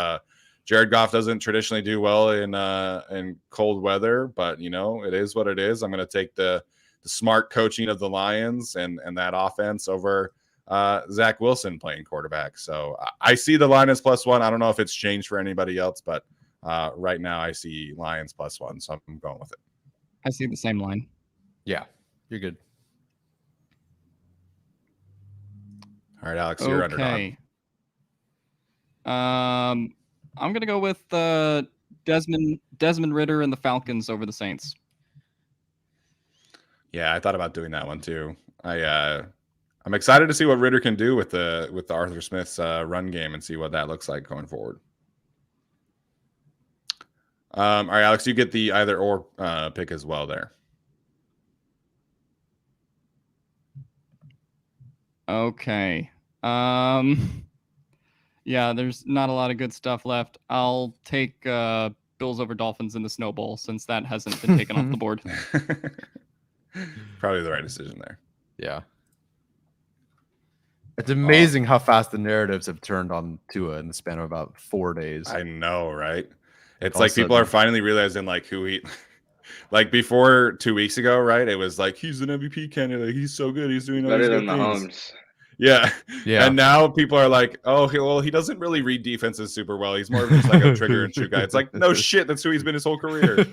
Jared Goff doesn't traditionally do well in cold weather, but it is what it is. I'm gonna take the smart coaching of the Lions and that offense over Zach Wilson playing quarterback. So I see the Lions +1. I don't know if it's changed for anybody else, but right now I see Lions +1, so I'm going with it. I see the same line. Yeah, you're good. All right, Alex, you're underdog. Okay. I'm gonna go with Desmond Ritter and the Falcons over the Saints. Yeah, I thought about doing that one too. I'm excited to see what Ritter can do with the Arthur Smith's run game and see what that looks like going forward. All right, Alex, you get the either or pick as well there. Okay. Yeah, there's not a lot of good stuff left. I'll take Bills over Dolphins in the snowball since that hasn't been taken off the board. Probably the right decision there. Yeah. It's amazing how fast the narratives have turned on Tua in the span of about 4 days. I know, right? It's all of like a people are sudden- finally realizing like who he like before 2 weeks ago, right? It was like he's an MVP candidate. He's so good. He's doing all Better these than good things. Mahomes. Yeah. Yeah. And now people are like, oh, he doesn't really read defenses super well. He's more of just like a trigger and shoot guy. It's like, no shit. That's who he's been his whole career.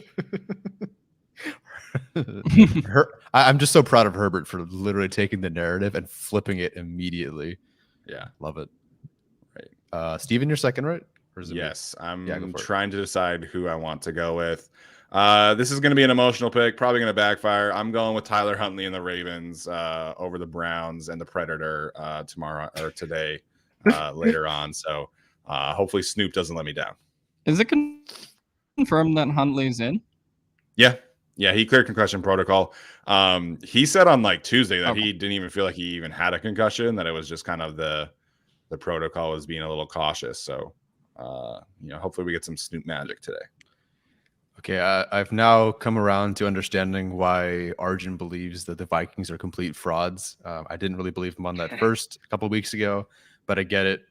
I'm just so proud of Herbert for literally taking the narrative and flipping it immediately. Yeah. Love it. Right. Steven, you're second, right? Or is it me? Yes. I'm Yeah, go for it. trying to decide who I want to go with. This is going to be an emotional pick, probably going to backfire. I'm going with Tyler Huntley and the Ravens over the Browns and the Predator today later on. So hopefully Snoop doesn't let me down. Is it confirmed that Huntley's in? Yeah. Yeah, he cleared concussion protocol. He said on like Tuesday that Okay. he didn't even feel like he even had a concussion, that it was just kind of the protocol was being a little cautious. So, hopefully we get some Snoop magic today. Okay, I've now come around to understanding why Arjun believes that the Vikings are complete frauds. I didn't really believe him on that first couple of weeks ago, but I get it.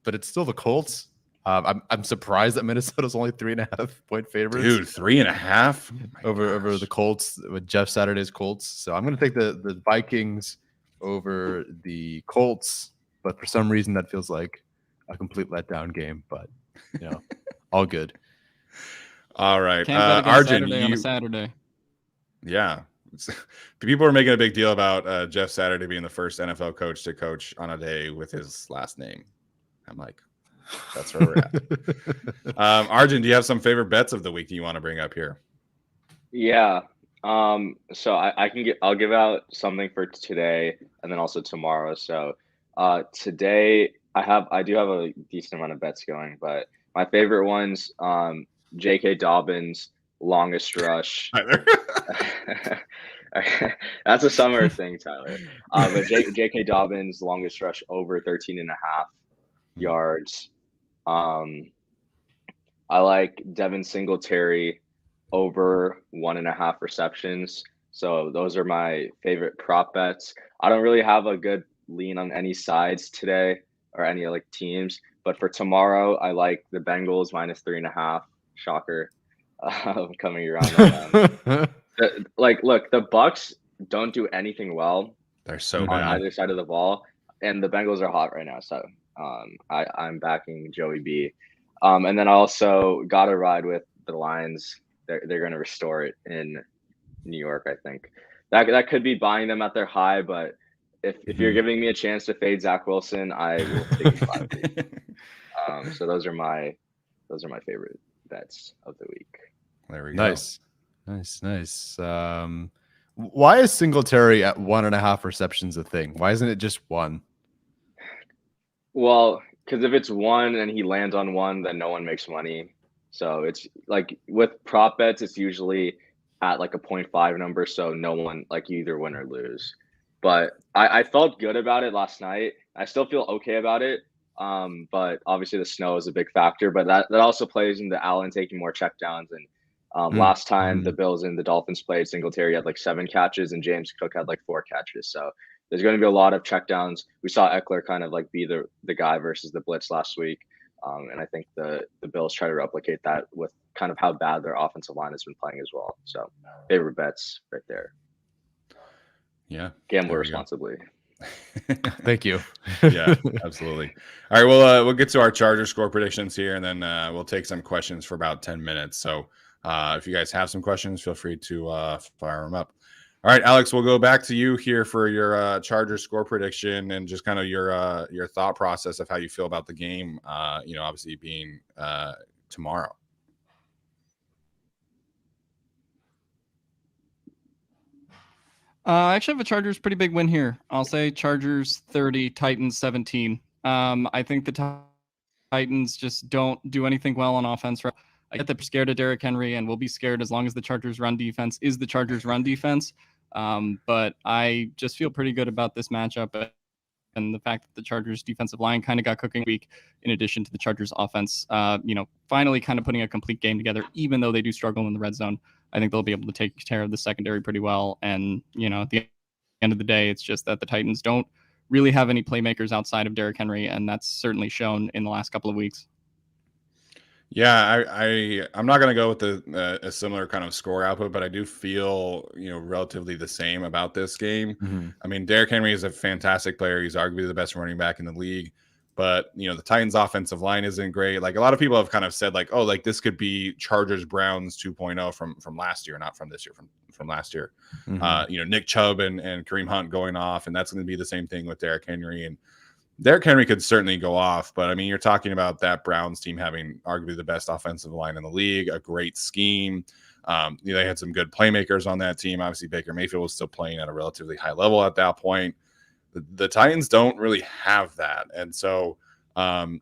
But it's still the Colts. I'm surprised that Minnesota's only 3.5-point favorites. Dude, 3.5 over the Colts with Jeff Saturday's Colts. So I'm going to take the Vikings over the Colts, but for some reason that feels like a complete letdown game. But all good. All right, Can't bet against Arjun, Saturday on a Saturday. Yeah, people are making a big deal about Jeff Saturday being the first NFL coach to coach on a day with his last name. I'm like, that's where we're at. Arjun, do you have some favorite bets of the week that you want to bring up here? Yeah. So I'll give out something for today and then also tomorrow. So today I do have a decent amount of bets going, but my favorite ones, J.K. Dobbins longest rush. That's a summer thing, Tyler. But J.K. Dobbins longest rush over 13.5 yards. I like Devin Singletary over 1.5 receptions. So those are my favorite prop bets. I don't really have a good lean on any sides today or any like teams, but for tomorrow, I like the Bengals -3.5. Shocker, coming around on them. Look, the Bucks don't do anything well. They're so on bad. either side of the ball, and the Bengals are hot right now. So I'm backing Joey B. And then I also got to ride with the Lions. They're going to restore it in New York. I think that could be buying them at their high, but if you're giving me a chance to fade Zach Wilson, I will take it gladly. So those are my favorite bets of the week. There we go. Nice. Why is Singletary at 1.5 receptions a thing? Why isn't it just one? Well, because if it's one and he lands on one, then no one makes money. So it's like with prop bets, it's usually at like a 0.5 number. So no one, like, you either win or lose. But I felt good about it last night. I still feel okay about it. But obviously the snow is a big factor. But that also plays into Allen taking more checkdowns. And last time the Bills and the Dolphins played, Singletary had like 7 catches and James Cook had like 4 catches. So there's going to be a lot of checkdowns. We saw Eckler kind of like be the guy versus the blitz last week. And I think the Bills try to replicate that with kind of how bad their offensive line has been playing as well. So favorite bets right there. Yeah. Gamble responsibly. Thank you. Yeah, absolutely. All right, we'll get to our Charger score predictions here, and then we'll take some questions for about 10 minutes. So if you guys have some questions, feel free to fire them up. All right, Alex, we'll go back to you here for your Charger score prediction and just kind of your thought process of how you feel about the game. Obviously being tomorrow. I actually have a Chargers pretty big win here. I'll say Chargers 30, Titans 17. I think the Titans just don't do anything well on offense. I get that they're scared of Derrick Henry and will be scared as long as the Chargers run defense is the Chargers run defense. But I just feel pretty good about this matchup and the fact that the Chargers defensive line kind of got cooking week in addition to the Chargers offense, finally kind of putting a complete game together, even though they do struggle in the red zone. I think they'll be able to take care of the secondary pretty well. And, at the end of the day, it's just that the Titans don't really have any playmakers outside of Derrick Henry, and that's certainly shown in the last couple of weeks. Yeah, I'm not going to go with a similar kind of score output, but I do feel, relatively the same about this game. Mm-hmm. I mean, Derrick Henry is a fantastic player. He's arguably the best running back in the league. But, the Titans offensive line isn't great. Like, a lot of people have kind of said, like, oh, like this could be Chargers Browns 2.0 from last year, not from this year, from last year. Mm-hmm. Nick Chubb and Kareem Hunt going off, and that's going to be the same thing with Derrick Henry. And Derrick Henry could certainly go off, but I mean, you're talking about that Browns team having arguably the best offensive line in the league, a great scheme. They had some good playmakers on that team. Obviously, Baker Mayfield was still playing at a relatively high level at that point. The Titans don't really have that. And so, Arjun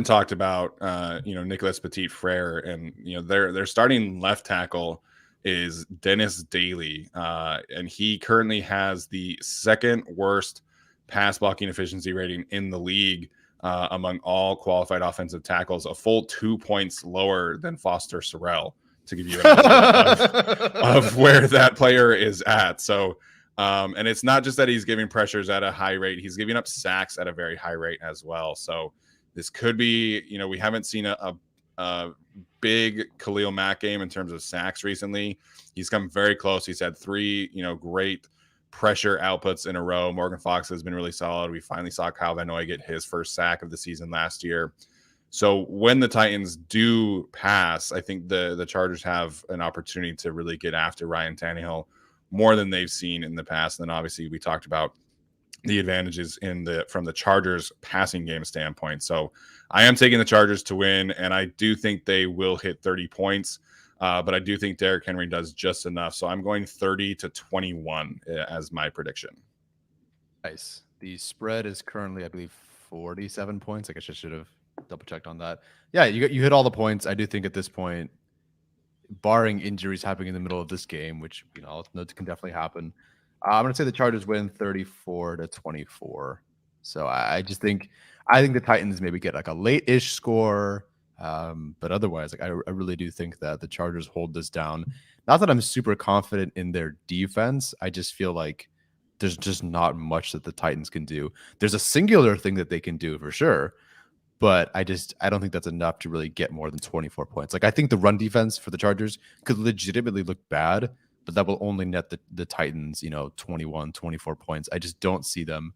talked about, Nicholas Petit-Frere, and, their starting left tackle is Dennis Daly. And he currently has the second worst pass blocking efficiency rating in the league among all qualified offensive tackles, a full 2 points lower than Foster Sorrell, to give you an idea of where that player is at. So, and it's not just that he's giving pressures at a high rate, he's giving up sacks at a very high rate as well. So this could be, we haven't seen a big Khalil Mack game in terms of sacks recently. He's come very close. He's had 3, great pressure outputs in a row. Morgan Fox has been really solid. We finally saw Kyle Van Noy get his first sack of the season last year. So when the Titans do pass, I think the Chargers have an opportunity to really get after Ryan Tannehill more than they've seen in the past. And then obviously we talked about the advantages from the Chargers passing game standpoint. So I am taking the Chargers to win, and I do think they will hit 30 points. But I do think Derrick Henry does just enough. So I'm going 30-21 as my prediction. Nice. The spread is currently, I believe, 47 points. I guess I should have double checked on that. Yeah, you hit all the points. I do think at this point, barring injuries happening in the middle of this game, which can definitely happen, I'm going to say the Chargers win 34-24. So I think the Titans maybe get like a late-ish score. But otherwise, I really do think that the Chargers hold this down. Not that I'm super confident in their defense. I just feel like there's just not much that the Titans can do. There's a singular thing that they can do for sure, but I don't think that's enough to really get more than 24 points. Like, I think the run defense for the Chargers could legitimately look bad, but that will only net the Titans, 21, 24 points. I just don't see them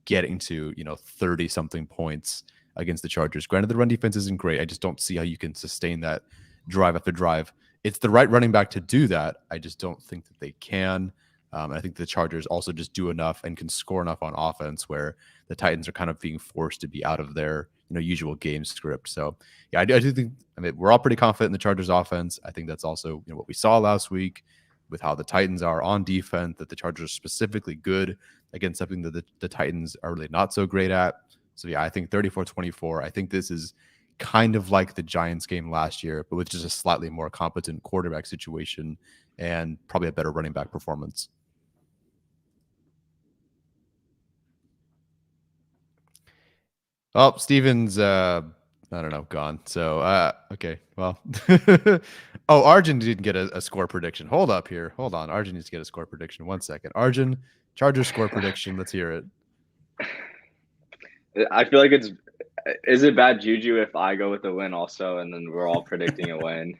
getting to, 30 something points against the Chargers. Granted, the run defense isn't great. I just don't see how you can sustain that drive after drive. It's the right running back to do that. I just don't think that they can. I think the Chargers also just do enough and can score enough on offense where the Titans are kind of being forced to be out of their usual game script. So yeah, I do think, we're all pretty confident in the Chargers offense. I think that's also what we saw last week with how the Titans are on defense, that the Chargers are specifically good against something that the Titans are really not so great at. So yeah, I think 34-24. I think this is kind of like the Giants game last year, but with just a slightly more competent quarterback situation and probably a better running back performance. Oh, Steven's I don't know, gone. So okay, well. Oh, Arjun didn't get a score prediction. Hold up here. Hold on. Arjun needs to get a score prediction. 1 second. Arjun, Chargers score prediction. Let's hear it. I feel like is it bad juju if I go with a win also, and then we're all predicting a win?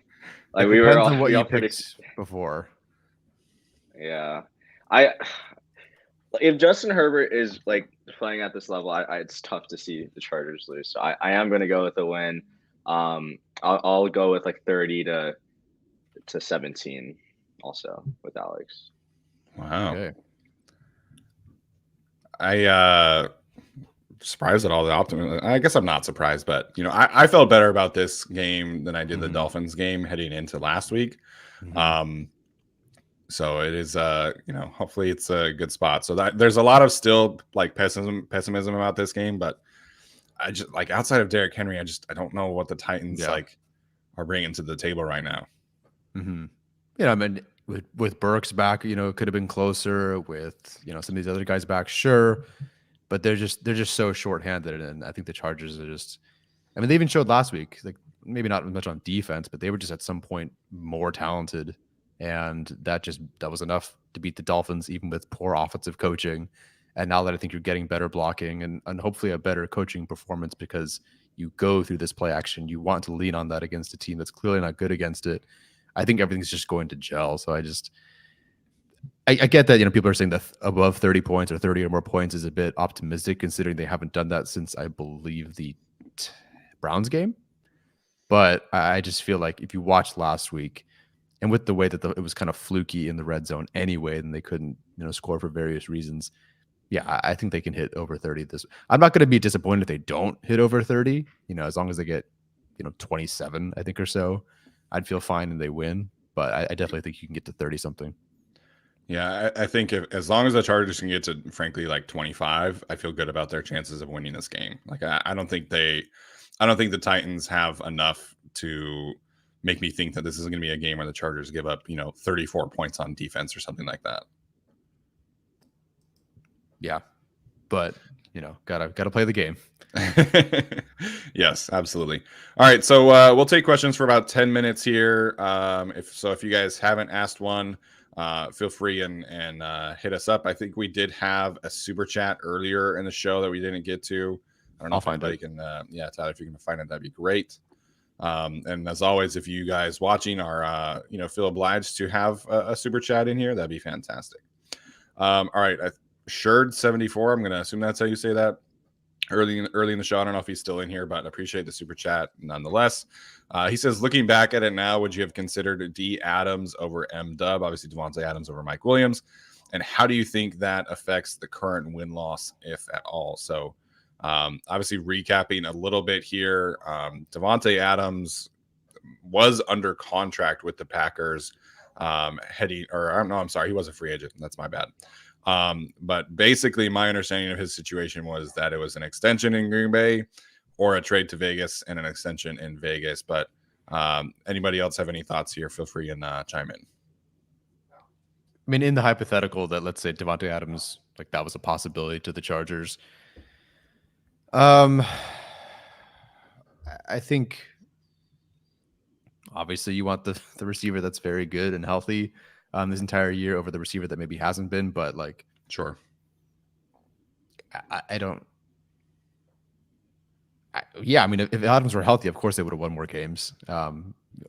Like, we were all on what you picked before. Yeah, if Justin Herbert is like playing at this level, it's tough to see the Chargers lose. So I am going to go with a win. I'll go with like 30-17 also with Alex. Wow. Okay. Surprised at all the optimism. I guess I'm not surprised, but I felt better about this game than I did the Dolphins game heading into last week. So it is hopefully it's a good spot. So that there's a lot of still like pessimism about this game, but I just like outside of Derrick Henry, I don't know what the Titans are bringing to the table right now. With Burks back, it could have been closer with some of these other guys back, sure. But they're just so shorthanded, and I think the Chargers are just. They even showed last week, like maybe not much on defense, but they were just at some point more talented, and that was enough to beat the Dolphins, even with poor offensive coaching. And now that I think you're getting better blocking and hopefully a better coaching performance because you go through this play action, you want to lean on that against a team that's clearly not good against it. I think everything's just going to gel. So I get that, people are saying that above 30 points or 30 or more points is a bit optimistic considering they haven't done that since I believe the Browns game. But I just feel like if you watched last week and with the way that it was kind of fluky in the red zone anyway, then they couldn't, score for various reasons. Yeah, I think they can hit over 30 this. I'm not going to be disappointed if they don't hit over 30, as long as they get, 27, I think, or so. I'd feel fine and they win, but I definitely think you can get to 30 something. Yeah, I think as long as the Chargers can get to, frankly, like 25, I feel good about their chances of winning this game. Like, I don't think the Titans have enough to make me think that this is going to be a game where the Chargers give up, 34 points on defense or something like that. Yeah, but gotta play the game. Yes, absolutely. All right, so we'll take questions for about 10 minutes here. If you guys haven't asked one, feel free and hit us up. I think we did have a super chat earlier in the show that we didn't get to. I don't know I'll if find anybody can. Tyler, if you can find it, that'd be great. And as always, if you guys watching are feel obliged to have a super chat in here, that'd be fantastic. All right, Sherd74. I'm going to assume that's how you say that. Early in the show, I don't know if he's still in here, but I appreciate the super chat nonetheless. He says, looking back at it now, would you have considered D Adams over M Dub? Obviously, Devontae Adams over Mike Williams. And how do you think that affects the current win loss, if at all? So, obviously, recapping a little bit here, Devontae Adams was under contract with the Packers. He was a free agent. That's my bad. But basically my understanding of his situation was that it was an extension in Green Bay or a trade to Vegas and an extension in Vegas. But anybody else have any thoughts here? Feel free and chime in. I mean, in the hypothetical that, let's say, Devontae Adams, like, that was a possibility to the Chargers. I think obviously you want the receiver that's very good and healthy this entire year over the receiver that maybe hasn't been, but like, sure. I don't. I mean, if Adams were healthy, of course they would have won more games.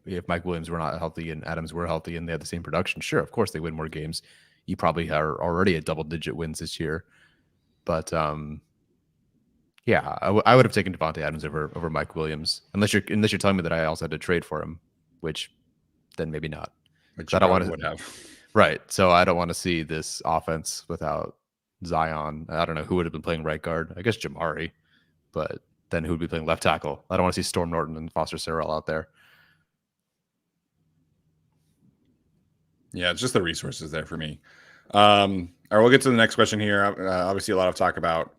If Mike Williams were not healthy and Adams were healthy and they had the same production, sure, of course they win more games. You probably are already at double-digit wins this year, but I would have taken Devontae Adams over Mike Williams, unless you're telling me that I also had to trade for him, which then maybe not. Which I don't want to would have. Right. So I don't want to see this offense without Zion. I don't know who would have been playing right guard. I guess Jamari, but then who would be playing left tackle? I don't want to see Storm Norton and Foster Sarell out there. Yeah, it's just the resources there for me. All right, we'll get to the next question here. Obviously, a lot of talk about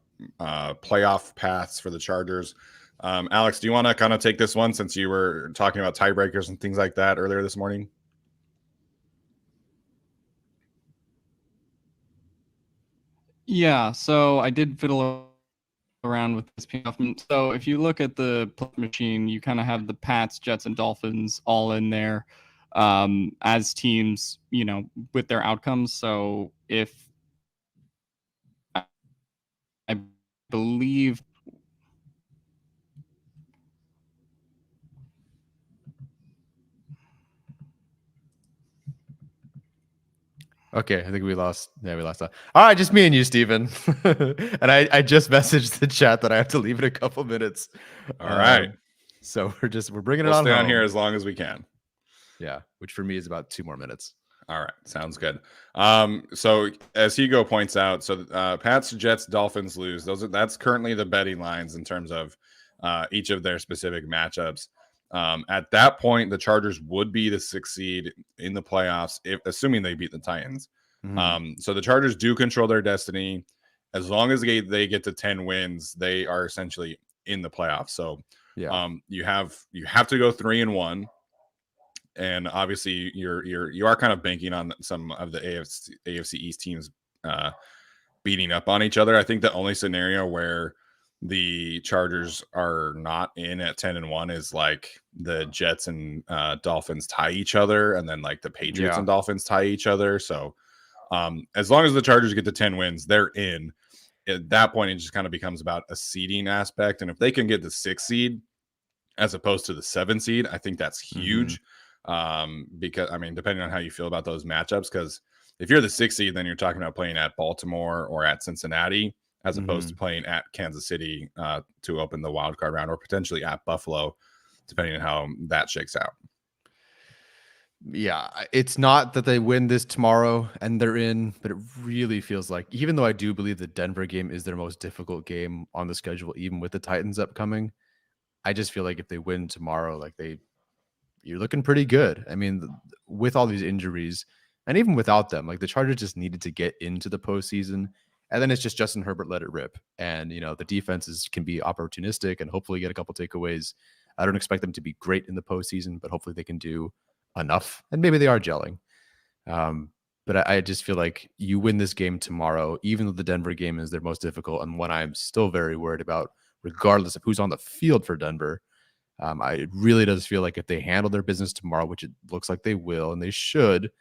playoff paths for the Chargers. Alex, do you want to kind of take this one since you were talking about tiebreakers and things like that earlier this morning? Yeah, so I did fiddle around with this playoff. So if you look at the playoff machine, you kind of have the Pats, Jets, and Dolphins all in there as teams, with their outcomes. So if I believe Okay, I think we lost. Yeah, we lost that. All right, just me and you, Steven. And I just messaged the chat that I have to leave in a couple minutes. All right. So we're bringing it We'll on stay on home here as long as we can. Yeah, which for me is about 2 more minutes. All right, sounds good. So as Hugo points out, so Pats, Jets, Dolphins lose. That's currently the betting lines in terms of each of their specific matchups. At that point, the Chargers would be the 6th seed in the playoffs, assuming they beat the Titans. Mm-hmm. So the Chargers do control their destiny. As long as they get to 10 wins, they are essentially in the playoffs. So you have to go 3-1. And obviously, you are kind of banking on some of the AFC East teams beating up on each other. I think the only scenario where the Chargers are not in at 10-1 is like the Jets and Dolphins tie each other, and then like the Patriots and Dolphins tie each other. So as long as the Chargers get to 10 wins, they're in. At that point, it just kind of becomes about a seeding aspect. And if they can get the 6th seed as opposed to the 7th seed, I think that's huge. Because I mean, depending on how you feel about those matchups, because if you're the 6th seed, then you're talking about playing at Baltimore or at Cincinnati, as opposed to playing at Kansas City to open the wild card round, or potentially at Buffalo, depending on how that shakes out. Yeah, it's not that they win this tomorrow and they're in, but it really feels like, even though I do believe the Denver game is their most difficult game on the schedule, even with the Titans upcoming, I just feel like if they win tomorrow, like you're looking pretty good. I mean, with all these injuries, and even without them, like the Chargers just needed to get into the postseason. And then it's just Justin Herbert let it rip. And, the defenses can be opportunistic and hopefully get a couple takeaways. I don't expect them to be great in the postseason, but hopefully they can do enough. And maybe they are gelling. But I just feel like you win this game tomorrow, even though the Denver game is their most difficult and one I'm still very worried about, regardless of who's on the field for Denver. It really does feel like if they handle their business tomorrow, which it looks like they will, and they should,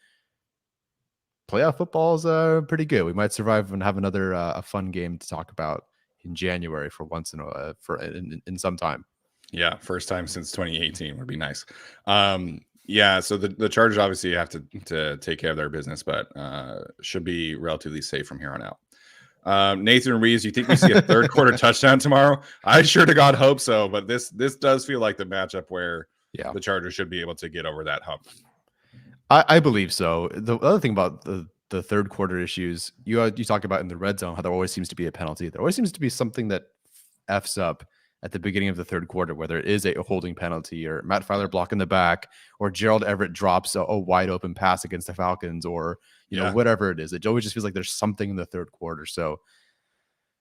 playoff football is pretty good. We might survive and have another a fun game to talk about in January for once in some time. Yeah, first time since 2018 would be nice. Yeah, so the Chargers obviously have to take care of their business, but should be relatively safe from here on out. Nathan Reeves, you think we see a third quarter touchdown tomorrow? I sure to God hope so, but this does feel like the matchup where the Chargers should be able to get over that hump. I believe so. The other thing about the third quarter issues, you talk about in the red zone, how there always seems to be a penalty. There always seems to be something that F's up at the beginning of the third quarter, whether it is a holding penalty or Matt Filer blocking the back or Gerald Everett drops a wide open pass against the Falcons or, you know, whatever it is. It always just feels like there's something in the third quarter. So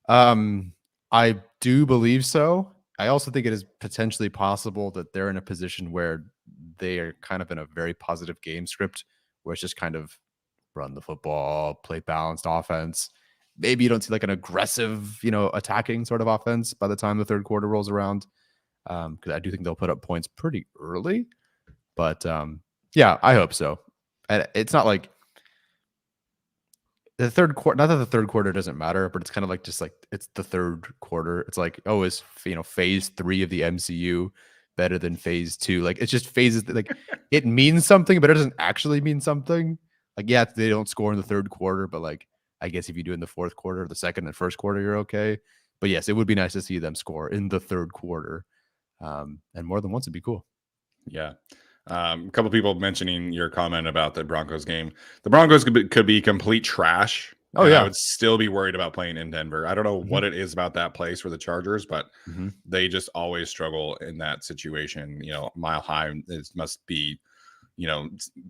I do believe so. I also think it is potentially possible that they're in a position where they are kind of in a very positive game script where it's just kind of run the football, play balanced offense. Maybe you don't see like an aggressive, attacking sort of offense by the time the third quarter rolls around. Because I do think they'll put up points pretty early. But yeah, I hope so. And it's not like the third quarter, not that the third quarter doesn't matter, but it's kind of like just like it's the third quarter. It's like, oh, is phase 3 of the MCU better than phase 2? Like it's just phases that, like it means something, but it doesn't actually mean something. Like, yeah, they don't score in the third quarter, but like I guess if you do it in the fourth quarter, the second and first quarter, you're okay. But yes, it would be nice to see them score in the third quarter. And more than once would be cool. Yeah. A couple people mentioning your comment about the Broncos game. The Broncos could be complete trash. Oh, yeah. I would still be worried about playing in Denver. I don't know what it is about that place for the Chargers, but they just always struggle in that situation. Mile High, it must be,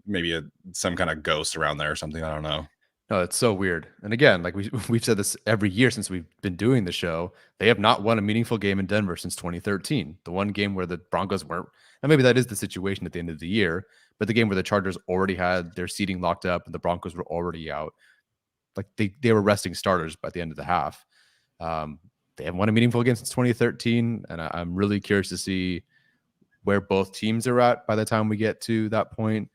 maybe some kind of ghost around there or something. I don't know. No, it's so weird. And again, like we've said this every year since we've been doing the show, they have not won a meaningful game in Denver since 2013. The one game where the Broncos weren't, and maybe that is the situation at the end of the year, but the game where the Chargers already had their seating locked up and the Broncos were already out, like they were resting starters by the end of the half. They haven't won a meaningful game since 2013, and I'm really curious to see where both teams are at by the time we get to that point.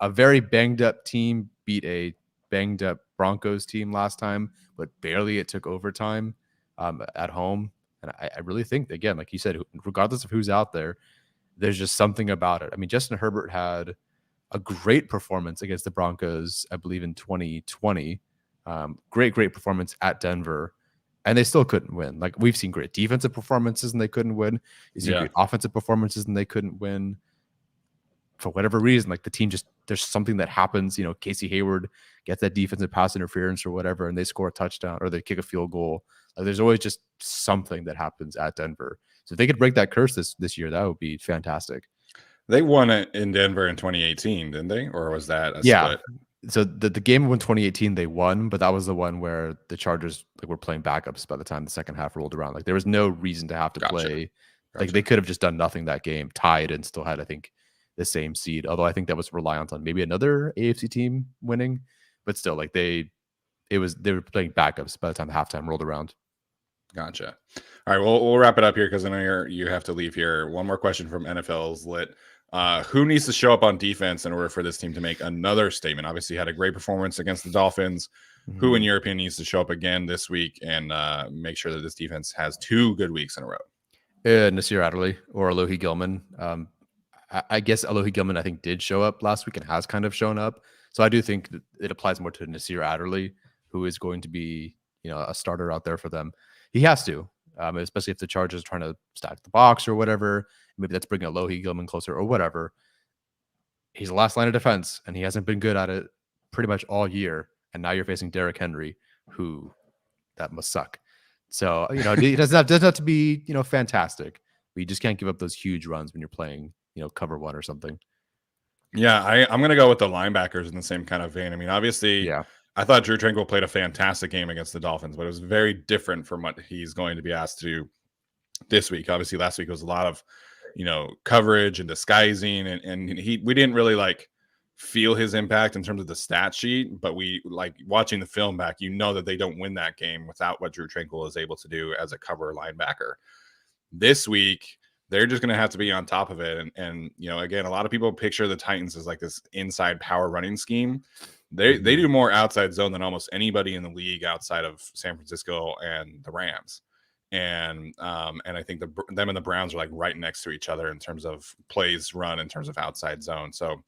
A very banged up team beat a banged up Broncos team last time, but barely. It took overtime at home. And I really think, again, like you said, regardless of who's out there, there's just something about it. I mean, Justin Herbert had a great performance against the Broncos, I believe, in 2020. Great performance at Denver. And they still couldn't win. Like, we've seen great defensive performances and they couldn't win. We've seen great offensive performances and they couldn't win. For whatever reason, like the team just, there's something that happens. Casey Hayward gets that defensive pass interference or whatever, and they score a touchdown or they kick a field goal. Like, there's always just something that happens at Denver. So if they could break that curse this year, that would be fantastic. They won it in Denver in 2018, didn't they? Or was that a split? So the game in 2018 they won, but that was the one where the Chargers were playing backups by the time the second half rolled around. Like, there was no reason to have to play. Like, they could have just done nothing that game, tied, and still had, I think, the same seed. Although I think that was reliant on maybe another AFC team winning, but still, like they were playing backups by the time halftime rolled around. Gotcha. All right, we'll wrap it up here because I know you have to leave here. One more question from NFL's Lit. Who needs to show up on defense in order for this team to make another statement? Obviously, had a great performance against the Dolphins. Who, in your opinion, needs to show up again this week and make sure that this defense has 2 good weeks in a row? Nasir Adderley or Alohi Gilman. I guess Alohi Gilman, I think, did show up last week and has kind of shown up. So I do think that it applies more to Nasir Adderley, who is going to be, a starter out there for them. He has to, especially if the Chargers are trying to stack the box or whatever. Maybe that's bringing Alohi Gilman closer or whatever. He's the last line of defense, and he hasn't been good at it pretty much all year. And now you're facing Derrick Henry, who that must suck. So, it doesn't have to be, fantastic. But you just can't give up those huge runs when you're playing, cover 1 or something. Yeah, I'm going to go with the linebackers in the same kind of vein. I mean, obviously, I thought Drew Tranquill played a fantastic game against the Dolphins, but it was very different from what he's going to be asked to do this week. Obviously, last week was a lot of, coverage and disguising, and we didn't really feel his impact in terms of the stat sheet, but we like watching the film back, you know that they don't win that game without what Drew Tranquil is able to do as a cover linebacker. This week, they're just going to have to be on top of it. And you know, again, a lot of people picture the Titans as like this inside power running scheme. They do more outside zone than almost anybody in the league outside of San Francisco and the Rams. And I think them and the Browns are like right next to each other in terms of plays run in terms of outside zone. So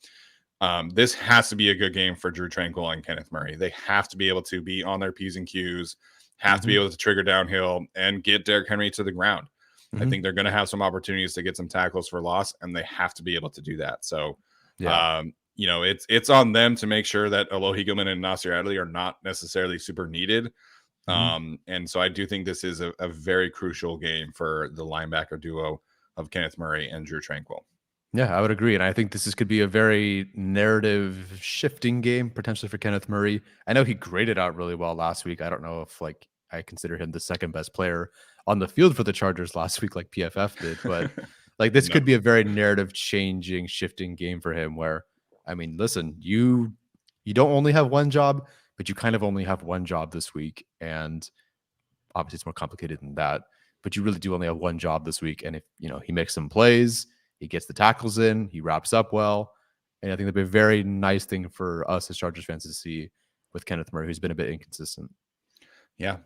this has to be a good game for Drew Tranquil and Kenneth Murray. They have to be able to be on their P's and Q's, have to be able to trigger downhill and get Derrick Henry to the ground. I think they're going to have some opportunities to get some tackles for loss, and they have to be able to do that. So, you know, it's on them to make sure that Alohi Gilman and Nasir Adderley are not necessarily super needed. And so I do think this is a very crucial game for the linebacker duo of Kenneth Murray and Drew Tranquil. Yeah, I would agree. And I think could be a very narrative shifting game potentially for Kenneth Murray. I know he graded out really well last week. I don't know if like I consider him the second best player on the field for the Chargers last week, like PFF did, but like this could be a very narrative changing, shifting game for him where, I mean, listen, you don't only have one job, but you kind of only have one job this week. And obviously it's more complicated than that, but you really do only have one job this week. And if, you know, he makes some plays, he gets the tackles in, he wraps up well. And I think that'd be a very nice thing for us as Chargers fans to see with Kenneth Murray, who's been a bit inconsistent. Yeah,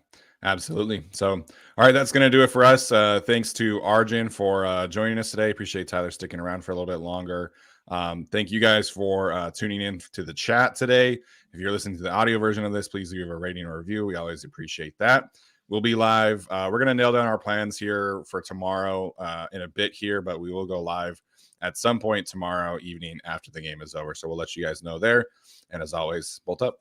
absolutely. So, all right, that's going to do it for us. Thanks to Arjun for joining us today. Appreciate Tyler sticking around for a little bit longer. Thank you guys for tuning in to the chat today. If you're listening to the audio version of this, please leave a rating or review. We always appreciate that. We'll be live. We're going to nail down our plans here for tomorrow in a bit here, but we will go live at some point tomorrow evening after the game is over. So we'll let you guys know there. And as always, bolt up.